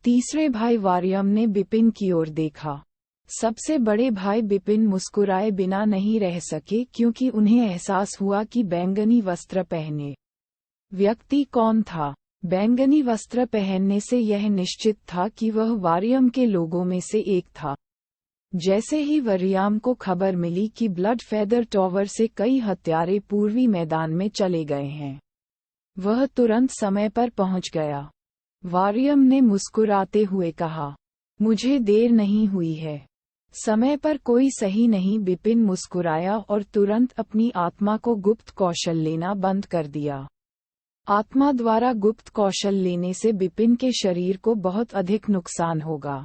तीसरे भाई वारियम ने बिपिन की ओर देखा। सबसे बड़े भाई बिपिन मुस्कुराए बिना नहीं रह सके, क्योंकि उन्हें एहसास हुआ कि बैंगनी वस्त्र पहने व्यक्ति कौन था। बैंगनी वस्त्र पहनने से यह निश्चित था कि वह वारियम के लोगों में से एक था। जैसे ही वारियम को खबर मिली कि ब्लड फेदर टॉवर से कई हत्यारे पूर्वी मैदान में चले गए हैं, वह तुरंत समय पर पहुंच गया। वारियम ने मुस्कुराते हुए कहा, मुझे देर नहीं हुई है। समय पर कोई सही नहीं। बिपिन मुस्कुराया और तुरंत अपनी आत्मा को गुप्त कौशल लेना बंद कर दिया। आत्मा द्वारा गुप्त कौशल लेने से बिपिन के शरीर को बहुत अधिक नुकसान होगा।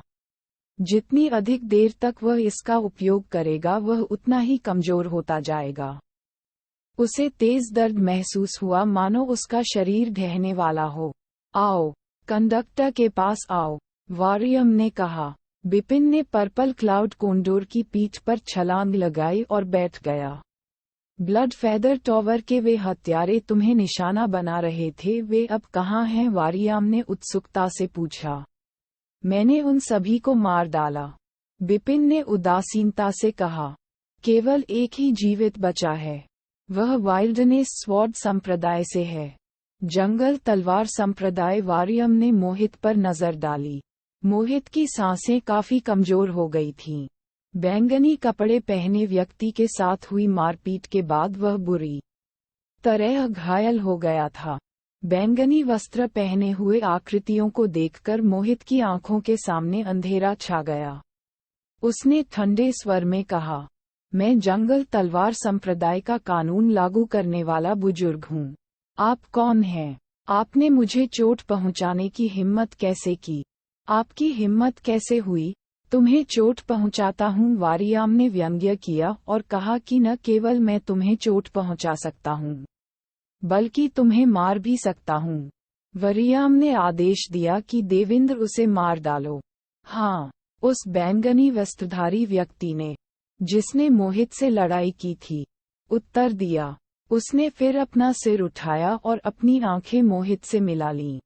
जितनी अधिक देर तक वह इसका उपयोग करेगा, वह उतना ही कमजोर होता जाएगा। उसे तेज दर्द महसूस हुआ, मानो उसका शरीर ढहने वाला हो। आओ, कंडक्टर के पास आओ, वारियम ने कहा। बिपिन ने पर्पल क्लाउड कोंडोर की पीठ पर छलांग लगाई और बैठ गया। ब्लड फेदर टॉवर के वे हत्यारे तुम्हें निशाना बना रहे थे, वे अब कहाँ हैं? वारियम ने उत्सुकता से पूछा। मैंने उन सभी को मार डाला, बिपिन ने उदासीनता से कहा। केवल एक ही जीवित बचा है। वह वाइल्डनेस स्वॉर्ड संप्रदाय से है। जंगल तलवार संप्रदाय वारियम ने मोहित पर नजर डाली। मोहित की सांसें काफी कमजोर हो गई थीं। बैंगनी कपड़े पहने व्यक्ति के साथ हुई मारपीट के बाद वह बुरी तरह घायल हो गया था। बैंगनी वस्त्र पहने हुए आकृतियों को देखकर मोहित की आंखों के सामने अंधेरा छा गया। उसने ठंडे स्वर में कहा, मैं जंगल तलवार संप्रदाय का कानून लागू करने वाला बुजुर्ग हूँ। आप कौन हैं? आपने मुझे चोट पहुँचाने की हिम्मत कैसे की? आपकी हिम्मत कैसे हुई? तुम्हें चोट पहुँचाता हूँ, वारियाम ने व्यंग्य किया और कहा कि न केवल मैं तुम्हें चोट पहुँचा सकता हूँ, बल्कि तुम्हें मार भी सकता हूँ। वरियाम ने आदेश दिया कि देवेंद्र उसे मार डालो। हाँ, उस बैंगनी वस्त्रधारी व्यक्ति ने, जिसने मोहित से लड़ाई की थी, उत्तर दिया। उसने फिर अपना सिर उठाया और अपनी आंखें मोहित से मिला लीं।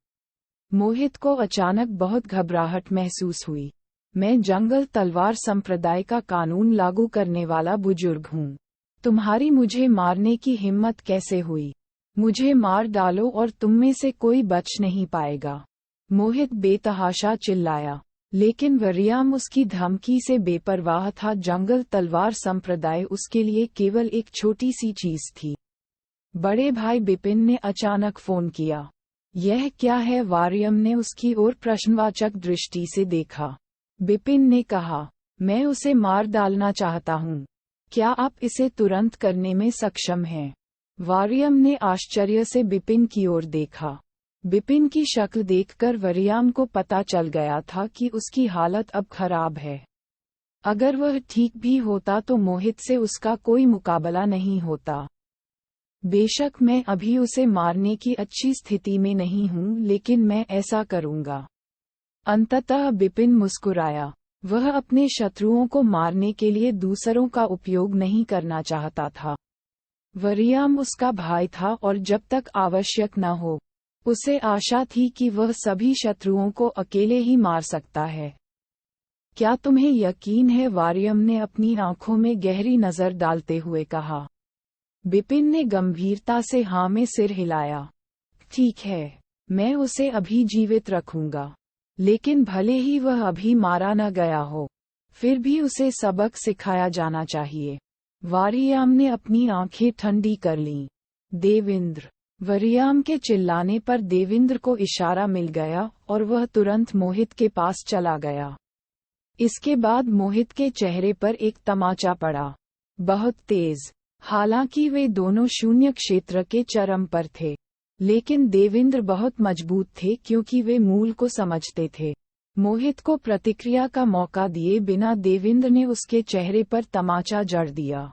मोहित को अचानक बहुत घबराहट महसूस हुई। मैं जंगल तलवार संप्रदाय का कानून लागू करने वाला बुजुर्ग हूँ। तुम्हारी मुझे मारने की हिम्मत कैसे हुई? मुझे मार डालो और तुममें से कोई बच नहीं पाएगा। मोहित बेतहाशा चिल्लाया, लेकिन वरियाम उसकी धमकी से बेपरवाह था। जंगल तलवार संप्रदाय उसके लिए केवल एक छोटी सी चीज थी। बड़े भाई बिपिन ने अचानक फोन किया। यह क्या है? वारियम ने उसकी ओर प्रश्नवाचक दृष्टि से देखा। बिपिन ने कहा, मैं उसे मार डालना चाहता हूँ। क्या आप इसे तुरंत करने में सक्षम हैं? वारियम ने आश्चर्य से बिपिन की ओर देखा। बिपिन की शक्ल देखकर वरियाम को पता चल गया था कि उसकी हालत अब खराब है। अगर वह ठीक भी होता तो मोहित से उसका कोई मुकाबला नहीं होता। बेशक मैं अभी उसे मारने की अच्छी स्थिति में नहीं हूँ, लेकिन मैं ऐसा करूँगा। अंततः बिपिन मुस्कुराया। वह अपने शत्रुओं को मारने के लिए दूसरों का उपयोग नहीं करना चाहता था। वरियाम उसका भाई था और जब तक आवश्यक न हो, उसे आशा थी कि वह सभी शत्रुओं को अकेले ही मार सकता है। क्या तुम्हें यकीन है? वारियम ने अपनी आंखों में गहरी नजर डालते हुए कहा। बिपिन ने गंभीरता से हाँ में सिर हिलाया। ठीक है, मैं उसे अभी जीवित रखूंगा, लेकिन भले ही वह अभी मारा न गया हो, फिर भी उसे सबक सिखाया जाना चाहिए। वारियाम ने अपनी आंखें ठंडी कर लीं। देवेंद्र। वरियाम के चिल्लाने पर देवेंद्र को इशारा मिल गया और वह तुरंत मोहित के पास चला गया। इसके बाद मोहित के चेहरे पर एक तमाचा पड़ा, बहुत तेज। हालांकि वे दोनों शून्य क्षेत्र के चरम पर थे, लेकिन देवेंद्र बहुत मजबूत थे क्योंकि वे मूल को समझते थे। मोहित को प्रतिक्रिया का मौका दिए बिना देवेंद्र ने उसके चेहरे पर तमाचा जड़ दिया।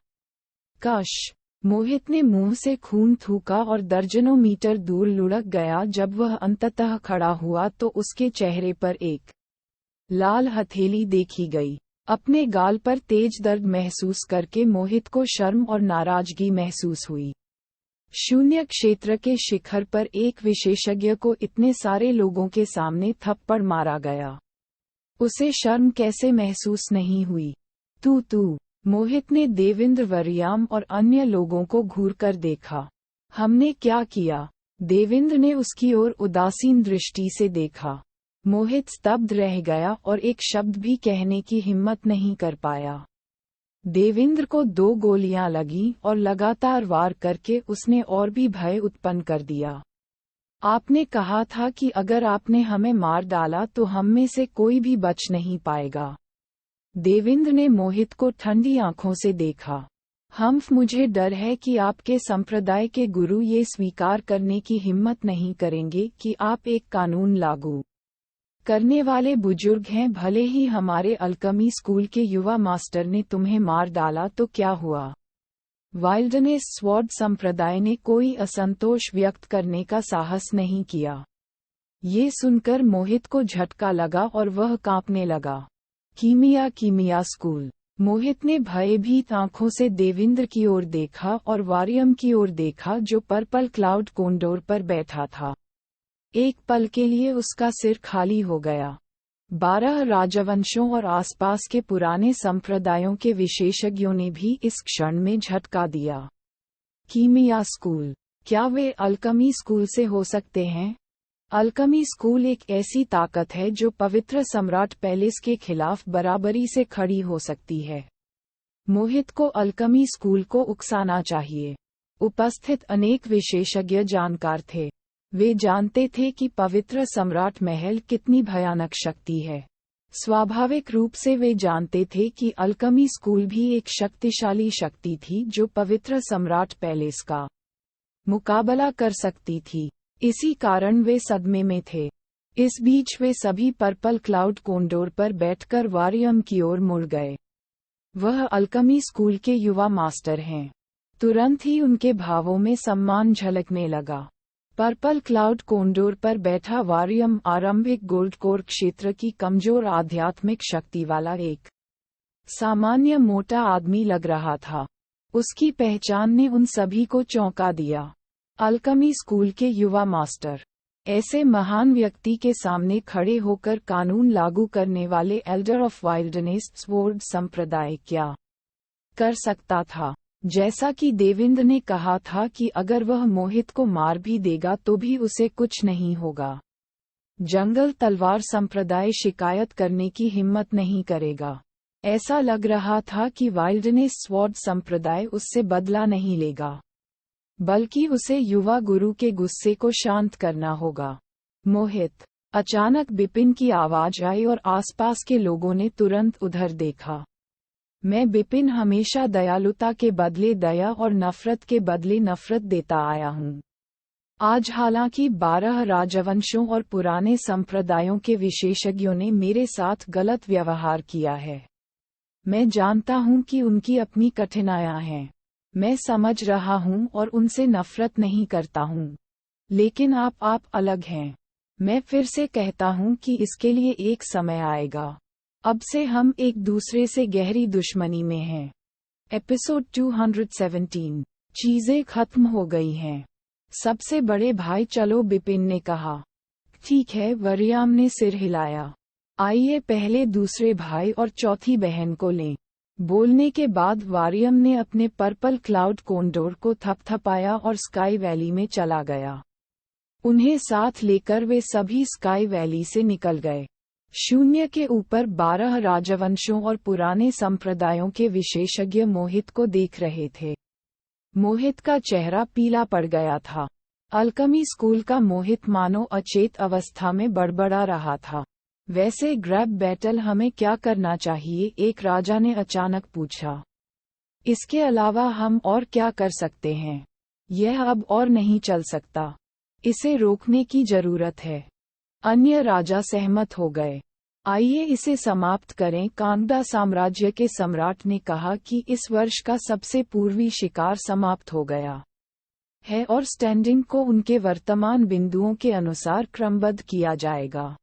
कश! मोहित ने मुंह से खून थूका और दर्जनों मीटर दूर लुढ़क गया। जब वह अंततः खड़ा हुआ तो उसके चेहरे पर एक लाल हथेली देखी गई। अपने गाल पर तेज दर्द महसूस करके मोहित को शर्म और नाराजगी महसूस हुई। शून्य क्षेत्र के शिखर पर एक विशेषज्ञ को इतने सारे लोगों के सामने थप्पड़ मारा गया। उसे शर्म कैसे महसूस नहीं हुई? तू मोहित ने देवेंद्र, वरियाम और अन्य लोगों को घूरकर देखा। हमने क्या किया? देवेंद्र ने उसकी ओर उदासीन दृष्टि से देखा। मोहित स्तब्ध रह गया और एक शब्द भी कहने की हिम्मत नहीं कर पाया। देवेंद्र को 2 गोलियां लगीं और लगातार वार करके उसने और भी भय उत्पन्न कर दिया। आपने कहा था कि अगर आपने हमें मार डाला तो हम में से कोई भी बच नहीं पाएगा। देवेंद्र ने मोहित को ठंडी आंखों से देखा। मुझे डर है कि आपके संप्रदाय के गुरु ये स्वीकार करने की हिम्मत नहीं करेंगे कि आप एक कानून लागू करने वाले बुजुर्ग हैं। भले ही हमारे अल्कमी स्कूल के युवा मास्टर ने तुम्हें मार डाला तो क्या हुआ? वाइल्डनेस स्वॉर्ड संप्रदाय ने कोई असंतोष व्यक्त करने का साहस नहीं किया। ये सुनकर मोहित को झटका लगा और वह कांपने लगा। कीमिया स्कूल। मोहित ने भयभीत आंखों से देवेंद्र की ओर देखा और वारियम की ओर देखा जो पर्पल क्लाउड कोंडोर पर बैठा था। एक पल के लिए उसका सिर खाली हो गया। 12 राजवंशों और आसपास के पुराने संप्रदायों के विशेषज्ञों ने भी इस क्षण में झटका दिया। कीमिया स्कूल। क्या वे अल्कमी स्कूल से हो सकते हैं? अल्कमी स्कूल एक ऐसी ताकत है जो पवित्र सम्राट पेलेस के खिलाफ बराबरी से खड़ी हो सकती है। मोहित को अल्कमी स्कूल को उकसाना चाहिए। उपस्थित अनेक विशेषज्ञ जानकार थे। वे जानते थे कि पवित्र सम्राट महल कितनी भयानक शक्ति है। स्वाभाविक रूप से वे जानते थे कि अल्कमी स्कूल भी एक शक्तिशाली शक्ति थी जो पवित्र सम्राट पेलेस का मुकाबला कर सकती थी। इसी कारण वे सदमे में थे। इस बीच वे सभी पर्पल क्लाउड कॉन्डोर पर बैठकर वारियम की ओर मुड़ गए। वह अल्कमी स्कूल के युवा मास्टर हैं। तुरंत ही उनके भावों में सम्मान झलकने लगा। पर्पल क्लाउड कॉन्डोर पर बैठा वारियम आरंभिक गोल्ड कोर क्षेत्र की कमजोर आध्यात्मिक शक्ति वाला एक सामान्य मोटा आदमी लग रहा था। उसकी पहचान ने उन सभी को चौंका दिया। अल्कमी स्कूल के युवा मास्टर ऐसे महान व्यक्ति के सामने खड़े होकर कानून लागू करने वाले एल्डर ऑफ वाइल्डनेस स्वॉर्ड संप्रदाय क्या कर सकता था? जैसा कि देवेंद्र ने कहा था कि अगर वह मोहित को मार भी देगा तो भी उसे कुछ नहीं होगा। जंगल तलवार संप्रदाय शिकायत करने की हिम्मत नहीं करेगा। ऐसा लग रहा था कि वाइल्डनेस स्वॉर्ड संप्रदाय उससे बदला नहीं लेगा, बल्कि उसे युवा गुरु के गुस्से को शांत करना होगा। मोहित। अचानक बिपिन की आवाज आई और आसपास के लोगों ने तुरंत उधर देखा। मैं बिपिन हमेशा दयालुता के बदले दया और नफरत के बदले नफरत देता आया हूँ। आज हालांकि 12 राजवंशों और पुराने संप्रदायों के विशेषज्ञों ने मेरे साथ गलत व्यवहार किया है। मैं जानता हूँ कि उनकी अपनी कठिनाइयाँ हैं। मैं समझ रहा हूँ और उनसे नफरत नहीं करता हूँ। लेकिन आप अलग हैं। मैं फिर से कहता हूँ कि इसके लिए एक समय आएगा। अब से हम एक दूसरे से गहरी दुश्मनी में हैं। एपिसोड 217। चीजें खत्म हो गई हैं। सबसे बड़े भाई चलो, बिपिन ने कहा। ठीक है, वरियाम ने सिर हिलाया। आइए पहले दूसरे भाई और चौथी बहन को लें। बोलने के बाद वारियम ने अपने पर्पल क्लाउड कॉन्डोर को थपथपाया और स्काई वैली में चला गया। उन्हें साथ लेकर वे सभी स्काई वैली से निकल गए। शून्य के ऊपर 12 राजवंशों और पुराने संप्रदायों के विशेषज्ञ मोहित को देख रहे थे। मोहित का चेहरा पीला पड़ गया था। अल्कमी स्कूल का मोहित मानो अचेत अवस्था में बड़बड़ा रहा था। वैसे ग्रैब बैटल हमें क्या करना चाहिए? एक राजा ने अचानक पूछा। इसके अलावा हम और क्या कर सकते हैं? यह अब और नहीं चल सकता। इसे रोकने की जरूरत है। अन्य राजा सहमत हो गए। आइए इसे समाप्त करें। कांगडा साम्राज्य के सम्राट ने कहा कि इस वर्ष का सबसे पूर्वी शिकार समाप्त हो गया है और स्टैंडिंग को उनके वर्तमान बिंदुओं के अनुसार क्रमबद्ध किया जाएगा।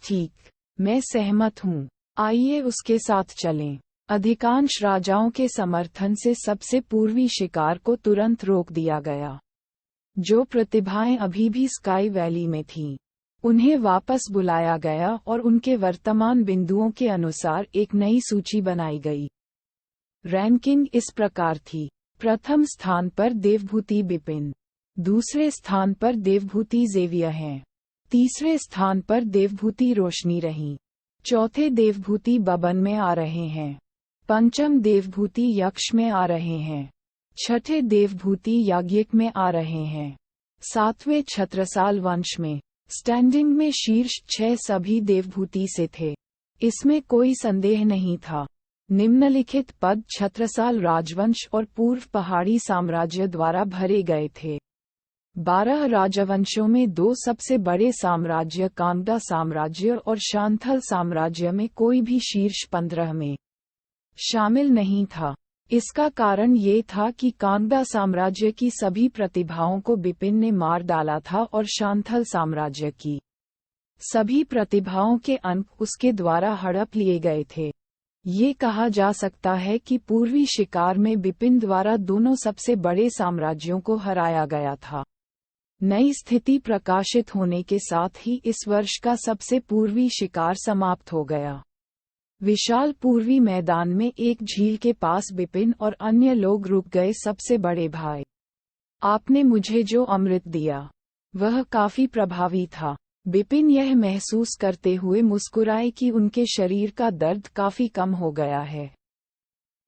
ठीक, मैं सहमत हूँ। आइए उसके साथ चलें। अधिकांश राजाओं के समर्थन से सबसे पूर्वी शिकार को तुरंत रोक दिया गया। जो प्रतिभाएं अभी भी स्काई वैली में थीं, उन्हें वापस बुलाया गया और उनके वर्तमान बिंदुओं के अनुसार एक नई सूची बनाई गई। रैंकिंग इस प्रकार थी। प्रथम स्थान पर देवभूति बिपिन, दूसरे स्थान पर देवभूति जेवियर हैं, तीसरे स्थान पर देवभूति रोशनी रही, चौथे देवभूति बबन में आ रहे हैं, पंचम देवभूति यक्ष में आ रहे हैं, छठे देवभूति याज्ञिक में आ रहे हैं, सातवें छत्रसाल वंश में। स्टैंडिंग में शीर्ष 6 सभी देवभूति से थे। इसमें कोई संदेह नहीं था। निम्नलिखित पद छत्रसाल राजवंश और पूर्व पहाड़ी साम्राज्य द्वारा भरे गए थे। 12 राजवंशों में 2 सबसे बड़े साम्राज्य कांगडा साम्राज्य और शांथल साम्राज्य में कोई भी शीर्ष 15 में शामिल नहीं था। इसका कारण ये था कि कांगडा साम्राज्य की सभी प्रतिभाओं को बिपिन ने मार डाला था और शांथल साम्राज्य की सभी प्रतिभाओं के अंक उसके द्वारा हड़प लिए गए थे। ये कहा जा सकता है कि पूर्वी शिकार में बिपिन द्वारा दोनों सबसे बड़े साम्राज्यों को हराया गया था। नई स्थिति प्रकाशित होने के साथ ही इस वर्ष का सबसे पूर्वी शिकार समाप्त हो गया। विशाल पूर्वी मैदान में एक झील के पास बिपिन और अन्य लोग रुक गए। सबसे बड़े भाई आपने मुझे जो अमृत दिया वह काफी प्रभावी था। बिपिन यह महसूस करते हुए मुस्कुराए कि उनके शरीर का दर्द काफी कम हो गया है।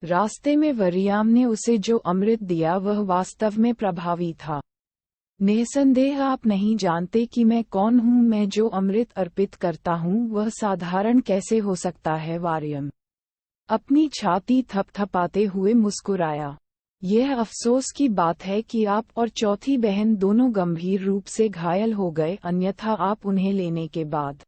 रास्ते में वरियाम ने उसे जो अमृत दिया वह वास्तव में प्रभावी था। निसंदेह आप नहीं जानते कि मैं कौन हूँ, मैं जो अमृत अर्पित करता हूँ वह साधारण कैसे हो सकता है। वारियम अपनी छाती थपथपाते हुए मुस्कुराया। यह अफसोस की बात है कि आप और चौथी बहन दोनों गंभीर रूप से घायल हो गए, अन्यथा आप उन्हें लेने के बाद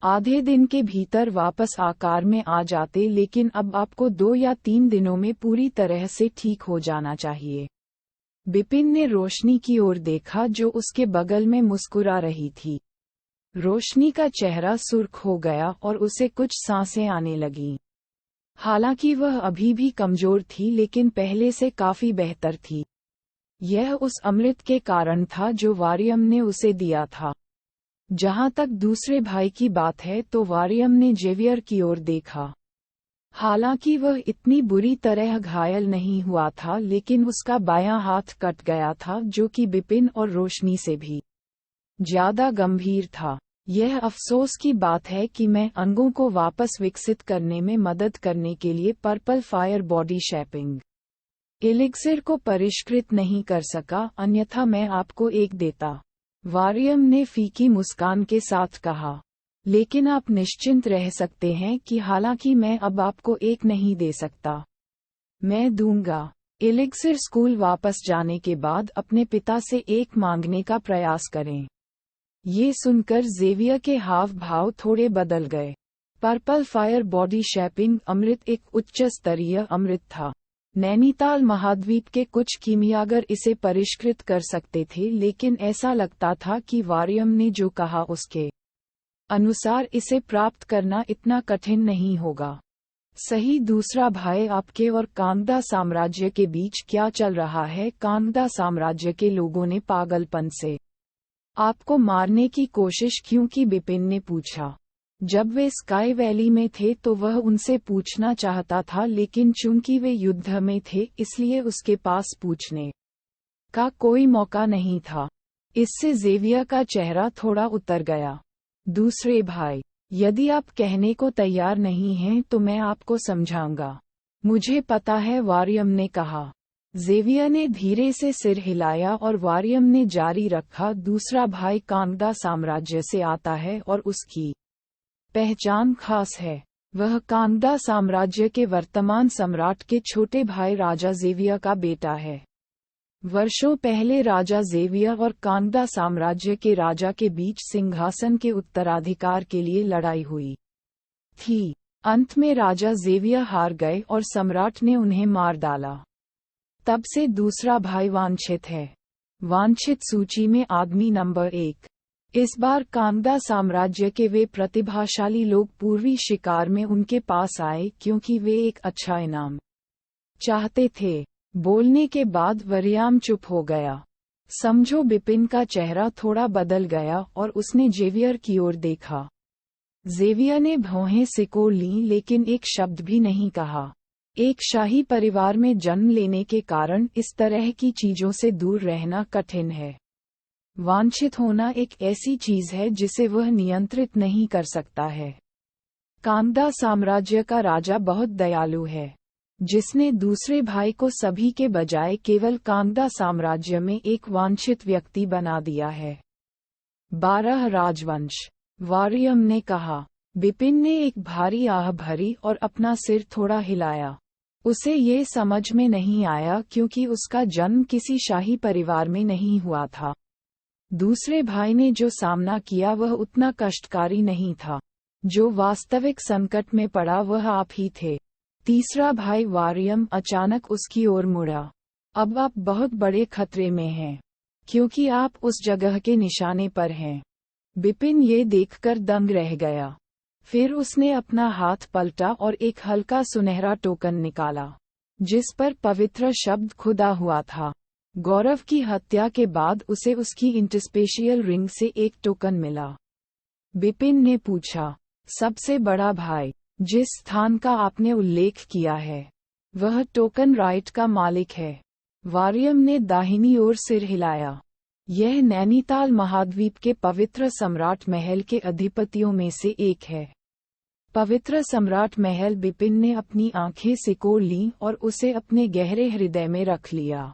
आधे दिन के भीतर वापस आकार में आ जाते, लेकिन अब आपको 2 या 3 दिनों में पूरी तरह से ठीक हो जाना चाहिए। बिपिन ने रोशनी की ओर देखा जो उसके बगल में मुस्कुरा रही थी। रोशनी का चेहरा सुर्ख हो गया और उसे कुछ सांसें आने लगीं। हालांकि वह अभी भी कमजोर थी, लेकिन पहले से काफी बेहतर थी। यह उस अमृत के कारण था जो वारियम ने उसे दिया था। जहां तक दूसरे भाई की बात है तो वारियम ने जेवियर की ओर देखा। हालांकि वह इतनी बुरी तरह घायल नहीं हुआ था, लेकिन उसका बायां हाथ कट गया था जो कि बिपिन और रोशनी से भी ज्यादा गंभीर था। यह अफसोस की बात है कि मैं अंगों को वापस विकसित करने में मदद करने के लिए purple fire body shaping elixir को परिष्कृत नहीं कर सका, अन्यथा मैं आपको एक देता। वारियम ने फीकी मुस्कान के साथ कहा। लेकिन आप निश्चिंत रह सकते हैं कि हालांकि मैं अब आपको एक नहीं दे सकता, मैं दूंगा। एलिक्सिर स्कूल वापस जाने के बाद अपने पिता से एक मांगने का प्रयास करें। ये सुनकर जेवियर के हाव भाव थोड़े बदल गए। पर्पल फायर बॉडी शेपिंग अमृत एक उच्च स्तरीय अमृत था। नैनीताल महाद्वीप के कुछ कीमियागर इसे परिष्कृत कर सकते थे, लेकिन ऐसा लगता था कि वारियम ने जो कहा उसके अनुसार इसे प्राप्त करना इतना कठिन नहीं होगा। सही। दूसरा भाई, आपके और कांगड़ा साम्राज्य के बीच क्या चल रहा है? कांगड़ा साम्राज्य के लोगों ने पागलपन से आपको मारने की कोशिश क्यों की? बिपिन ने पूछा। जब वे स्काई वैली में थे तो वह उनसे पूछना चाहता था, लेकिन चूंकि वे युद्ध में थे इसलिए उसके पास पूछने का कोई मौका नहीं था। इससे जेवियर का चेहरा थोड़ा उतर गया। दूसरे भाई, यदि आप कहने को तैयार नहीं हैं तो मैं आपको समझाऊंगा। मुझे पता है, वारियम ने कहा। जेवियर ने धीरे से सिर हिलाया और वारियम ने जारी रखा। दूसरा भाई कांगड़ा साम्राज्य से आता है और उसकी पहचान खास है। वह कांगड़ा साम्राज्य के वर्तमान सम्राट के छोटे भाई राजा जेवियर का बेटा है। वर्षों पहले राजा जेवियर और कांगड़ा साम्राज्य के राजा के बीच सिंहासन के उत्तराधिकार के लिए लड़ाई हुई थी। अंत में राजा जेवियर हार गए और सम्राट ने उन्हें मार डाला। तब से दूसरा भाई वांछित है। वांछित सूची में आदमी नंबर 1। इस बार कांगड़ा साम्राज्य के वे प्रतिभाशाली लोग पूर्वी शिकार में उनके पास आए क्योंकि वे एक अच्छा इनाम चाहते थे। बोलने के बाद वरियाम चुप हो गया। समझो, बिपिन का चेहरा थोड़ा बदल गया और उसने जेवियर की ओर देखा। जेवियर ने भौहें सिकोड़ लीं, लेकिन एक शब्द भी नहीं कहा। एक शाही परिवार में जन्म लेने के कारण इस तरह की चीजों से दूर रहना कठिन है। वांछित होना एक ऐसी चीज है जिसे वह नियंत्रित नहीं कर सकता है। कांगड़ा साम्राज्य का राजा बहुत दयालु है, जिसने दूसरे भाई को सभी के बजाय केवल कांगड़ा साम्राज्य में एक वांछित व्यक्ति बना दिया है। 12 राजवंश, वारियम ने कहा। बिपिन ने एक भारी आह भरी और अपना सिर थोड़ा हिलाया। उसे ये समझ में नहीं आया क्योंकि उसका जन्म किसी शाही परिवार में नहीं हुआ था। दूसरे भाई ने जो सामना किया वह उतना कष्टकारी नहीं था। जो वास्तविक संकट में पड़ा वह आप ही थे। तीसरा भाई वारियम अचानक उसकी ओर मुड़ा। अब आप बहुत बड़े खतरे में हैं, क्योंकि आप उस जगह के निशाने पर हैं। बिपिन ये देखकर दंग रह गया। फिर उसने अपना हाथ पलटा और एक हल्का सुनहरा टोकन निकाला, जिस पर पवित्र शब्द खुदा हुआ था। गौरव की हत्या के बाद उसे उसकी इंटरस्पेशियल रिंग से एक टोकन मिला। बिपिन ने पूछा, सबसे बड़ा भाई, जिस स्थान का आपने उल्लेख किया है, वह टोकन राइट का मालिक है? वारियम ने दाहिनी ओर सिर हिलाया। यह नैनीताल महाद्वीप के पवित्र सम्राट महल के अधिपतियों में से एक है। पवित्र सम्राट महल बिपिन ने अपनी आंखें सिकोड़ लीं और उसे अपने गहरे हृदय में रख लिया।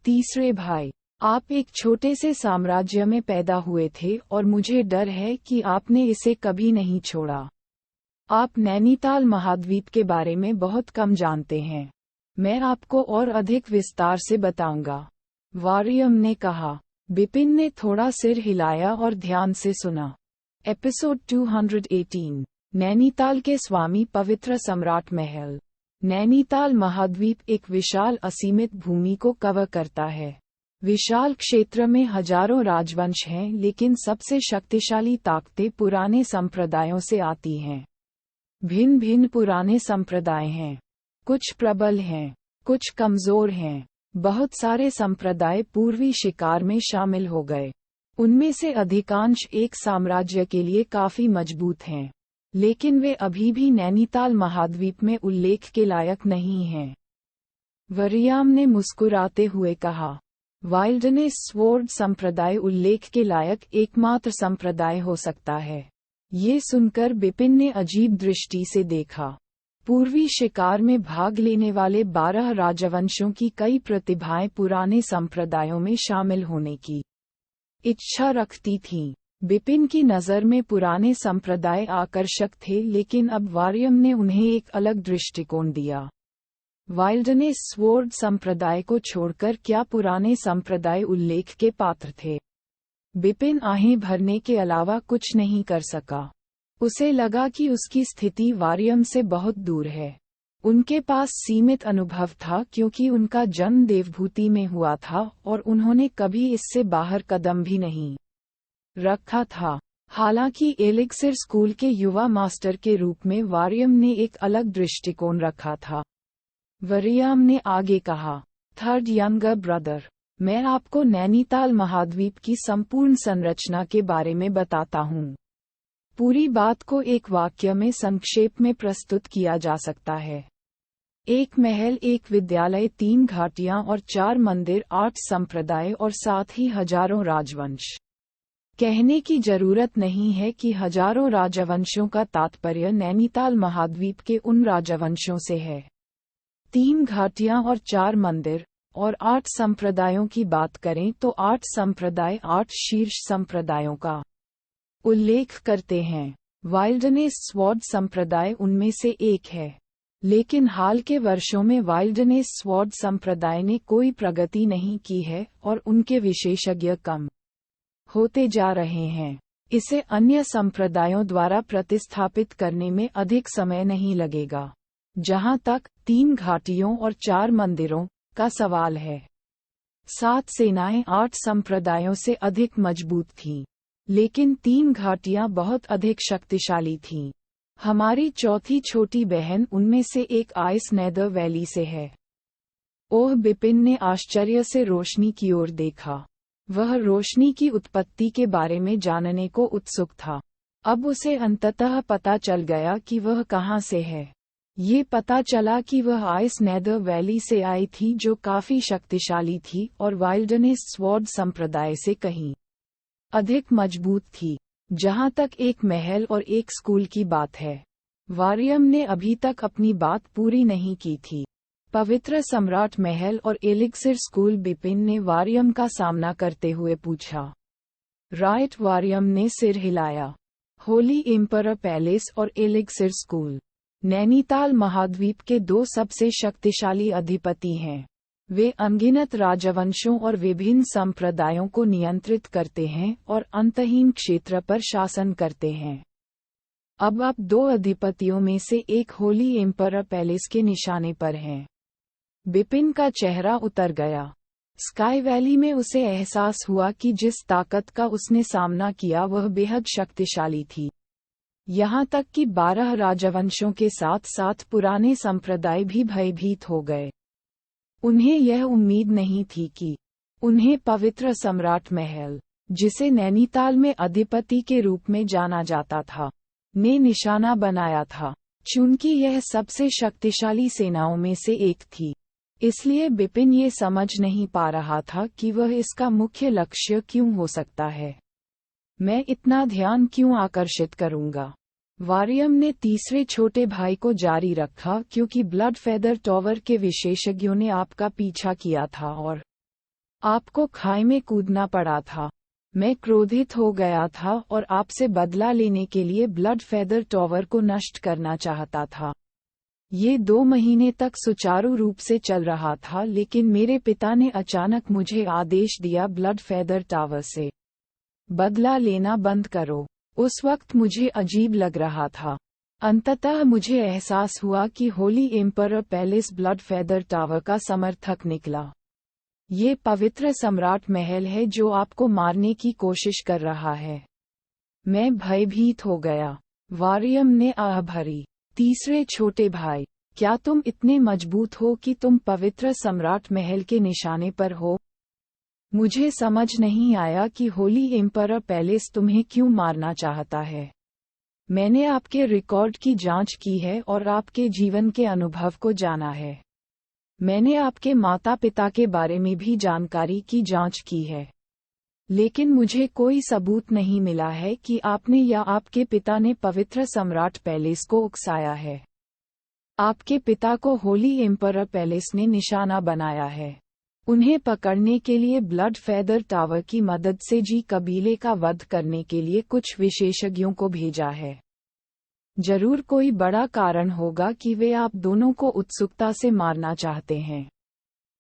तीसरे भाई, आप एक छोटे से साम्राज्य में पैदा हुए थे और मुझे डर है कि आपने इसे कभी नहीं छोड़ा। आप नैनीताल महाद्वीप के बारे में बहुत कम जानते हैं। मैं आपको और अधिक विस्तार से बताऊंगा, वारियम ने कहा। बिपिन ने थोड़ा सिर हिलाया और ध्यान से सुना। एपिसोड 218, नैनीताल के स्वामी पवित्र सम्राट महल। नैनीताल महाद्वीप एक विशाल असीमित भूमि को कवर करता है। विशाल क्षेत्र में हजारों राजवंश हैं, लेकिन सबसे शक्तिशाली ताकतें पुराने संप्रदायों से आती हैं। भिन्न भिन्न पुराने संप्रदाय हैं। कुछ प्रबल हैं, कुछ कमजोर हैं। बहुत सारे संप्रदाय पूर्वी शिकार में शामिल हो गए। उनमें से अधिकांश एक साम्राज्य के लिए काफी मजबूत हैं, लेकिन वे अभी भी नैनीताल महाद्वीप में उल्लेख के लायक नहीं हैं। वरियाम ने मुस्कुराते हुए कहा, वाइल्डनेस स्वॉर्ड संप्रदाय उल्लेख के लायक एकमात्र संप्रदाय हो सकता है। ये सुनकर बिपिन ने अजीब दृष्टि से देखा। पूर्वी शिकार में भाग लेने वाले 12 राजवंशों की कई प्रतिभाएं पुराने संप्रदायों में शामिल होने की इच्छा रखती थीं। बिपिन की नज़र में पुराने संप्रदाय आकर्षक थे, लेकिन अब वारियम ने उन्हें एक अलग दृष्टिकोण दिया। वाइल्डनेस स्वॉर्ड संप्रदाय को छोड़कर क्या पुराने संप्रदाय उल्लेख के पात्र थे? बिपिन आहें भरने के अलावा कुछ नहीं कर सका। उसे लगा कि उसकी स्थिति वारियम से बहुत दूर है। उनके पास सीमित अनुभव था, क्योंकि उनका जन्म देवभूति में हुआ था और उन्होंने कभी इससे बाहर कदम भी नहीं रखा था। हालांकि एलिक्सिर स्कूल के युवा मास्टर के रूप में वारियम ने एक अलग दृष्टिकोण रखा था। वरियाम ने आगे कहा, थर्ड यंगर ब्रदर, मैं आपको नैनीताल महाद्वीप की संपूर्ण संरचना के बारे में बताता हूँ। पूरी बात को एक वाक्य में संक्षेप में प्रस्तुत किया जा सकता है। एक महल, एक विद्यालय, 3 घाटियां और 4 मंदिर, 8 संप्रदाय और साथ ही हजारों राजवंश। कहने की जरूरत नहीं है कि हजारों राजवंशों का तात्पर्य नैनीताल महाद्वीप के उन राजवंशों से है। 3 घाटियां और 4 मंदिर और 8 संप्रदायों की बात करें तो 8 संप्रदाय 8 शीर्ष संप्रदायों का उल्लेख करते हैं। वाइल्डनेस स्वॉर्ड संप्रदाय उनमें से एक है, लेकिन हाल के वर्षों में वाइल्डनेस स्वॉर्ड संप्रदाय ने कोई प्रगति नहीं की है और उनके विशेषज्ञ कम होते जा रहे हैं। इसे अन्य संप्रदायों द्वारा प्रतिस्थापित करने में अधिक समय नहीं लगेगा। जहां तक 3 घाटियों और 4 मंदिरों का सवाल है, 7 सेनाएं 8 संप्रदायों से अधिक मजबूत थीं, लेकिन 3 घाटियां बहुत अधिक शक्तिशाली थीं। हमारी चौथी छोटी बहन उनमें से एक आइस नेदर वैली से है। ओह, बिपिन ने आश्चर्य से रोशनी की ओर देखा। वह रोशनी की उत्पत्ति के बारे में जानने को उत्सुक था। अब उसे अंततः पता चल गया कि वह कहाँ से है। ये पता चला कि वह आइस नेदर वैली से आई थी, जो काफी शक्तिशाली थी और वाइल्डनेस स्वॉर्ड संप्रदाय से कहीं अधिक मजबूत थी। जहां तक एक महल और एक स्कूल की बात है, वारियम ने अभी तक अपनी बात पूरी नहीं की थी। पवित्र सम्राट महल और एलिक्सिर स्कूल, बिपिन ने वारियम का सामना करते हुए पूछा। राइट, वारियम ने सिर हिलाया। होली एम्परर पैलेस और एलिक्सिर स्कूल नैनीताल महाद्वीप के 2 सबसे शक्तिशाली अधिपति हैं। वे अनगिनत राजवंशों और विभिन्न संप्रदायों को नियंत्रित करते हैं और अंतहीन क्षेत्र पर शासन करते हैं। अब 2 अधिपतियों में से एक होली एम्परर पैलेस के निशाने पर हैं। बिपिन का चेहरा उतर गया। स्काई वैली में उसे एहसास हुआ कि जिस ताकत का उसने सामना किया वह बेहद शक्तिशाली थी। यहाँ तक कि 12 राजवंशों के साथ साथ पुराने संप्रदाय भी भयभीत हो गए। उन्हें यह उम्मीद नहीं थी कि उन्हें पवित्र सम्राट महल, जिसे नैनीताल में अधिपति के रूप में जाना जाता था, ने निशाना बनाया था, चूंकि यह सबसे शक्तिशाली सेनाओं में से एक थी। इसलिए बिपिन ये समझ नहीं पा रहा था कि वह इसका मुख्य लक्ष्य क्यों हो सकता है। मैं इतना ध्यान क्यों आकर्षित करूंगा? वारियम ने तीसरे छोटे भाई को जारी रखा, क्योंकि ब्लड फेदर टॉवर के विशेषज्ञों ने आपका पीछा किया था और आपको खाई में कूदना पड़ा था। मैं क्रोधित हो गया था और आपसे बदला लेने के लिए ब्लड फेदर टॉवर को नष्ट करना चाहता था। ये 2 महीने तक सुचारू रूप से चल रहा था, लेकिन मेरे पिता ने अचानक मुझे आदेश दिया, ब्लड फेदर टावर से बदला लेना बंद करो। उस वक्त मुझे अजीब लग रहा था। अंततः मुझे एहसास हुआ कि Holi emperor palace blood feather tower का समर्थक निकला। ये पवित्र सम्राट महल है जो आपको मारने की कोशिश कर रहा है। मैं भयभीत हो गया। वारियम ने आह भरी। तीसरे छोटे भाई, क्या तुम इतने मजबूत हो कि तुम पवित्र सम्राट महल के निशाने पर हो? मुझे समझ नहीं आया कि होली एम्परर पैलेस तुम्हें क्यों मारना चाहता है। मैंने आपके रिकॉर्ड की जांच की है और आपके जीवन के अनुभव को जाना है। मैंने आपके माता पिता के बारे में भी जानकारी की जांच की है, लेकिन मुझे कोई सबूत नहीं मिला है कि आपने या आपके पिता ने पवित्र सम्राट पैलेस को उकसाया है। आपके पिता को होली एम्परर पैलेस ने निशाना बनाया है। उन्हें पकड़ने के लिए ब्लड फेदर टावर की मदद से जी कबीले का वध करने के लिए कुछ विशेषज्ञों को भेजा है। जरूर कोई बड़ा कारण होगा कि वे आप दोनों को उत्सुकता से मारना चाहते हैं।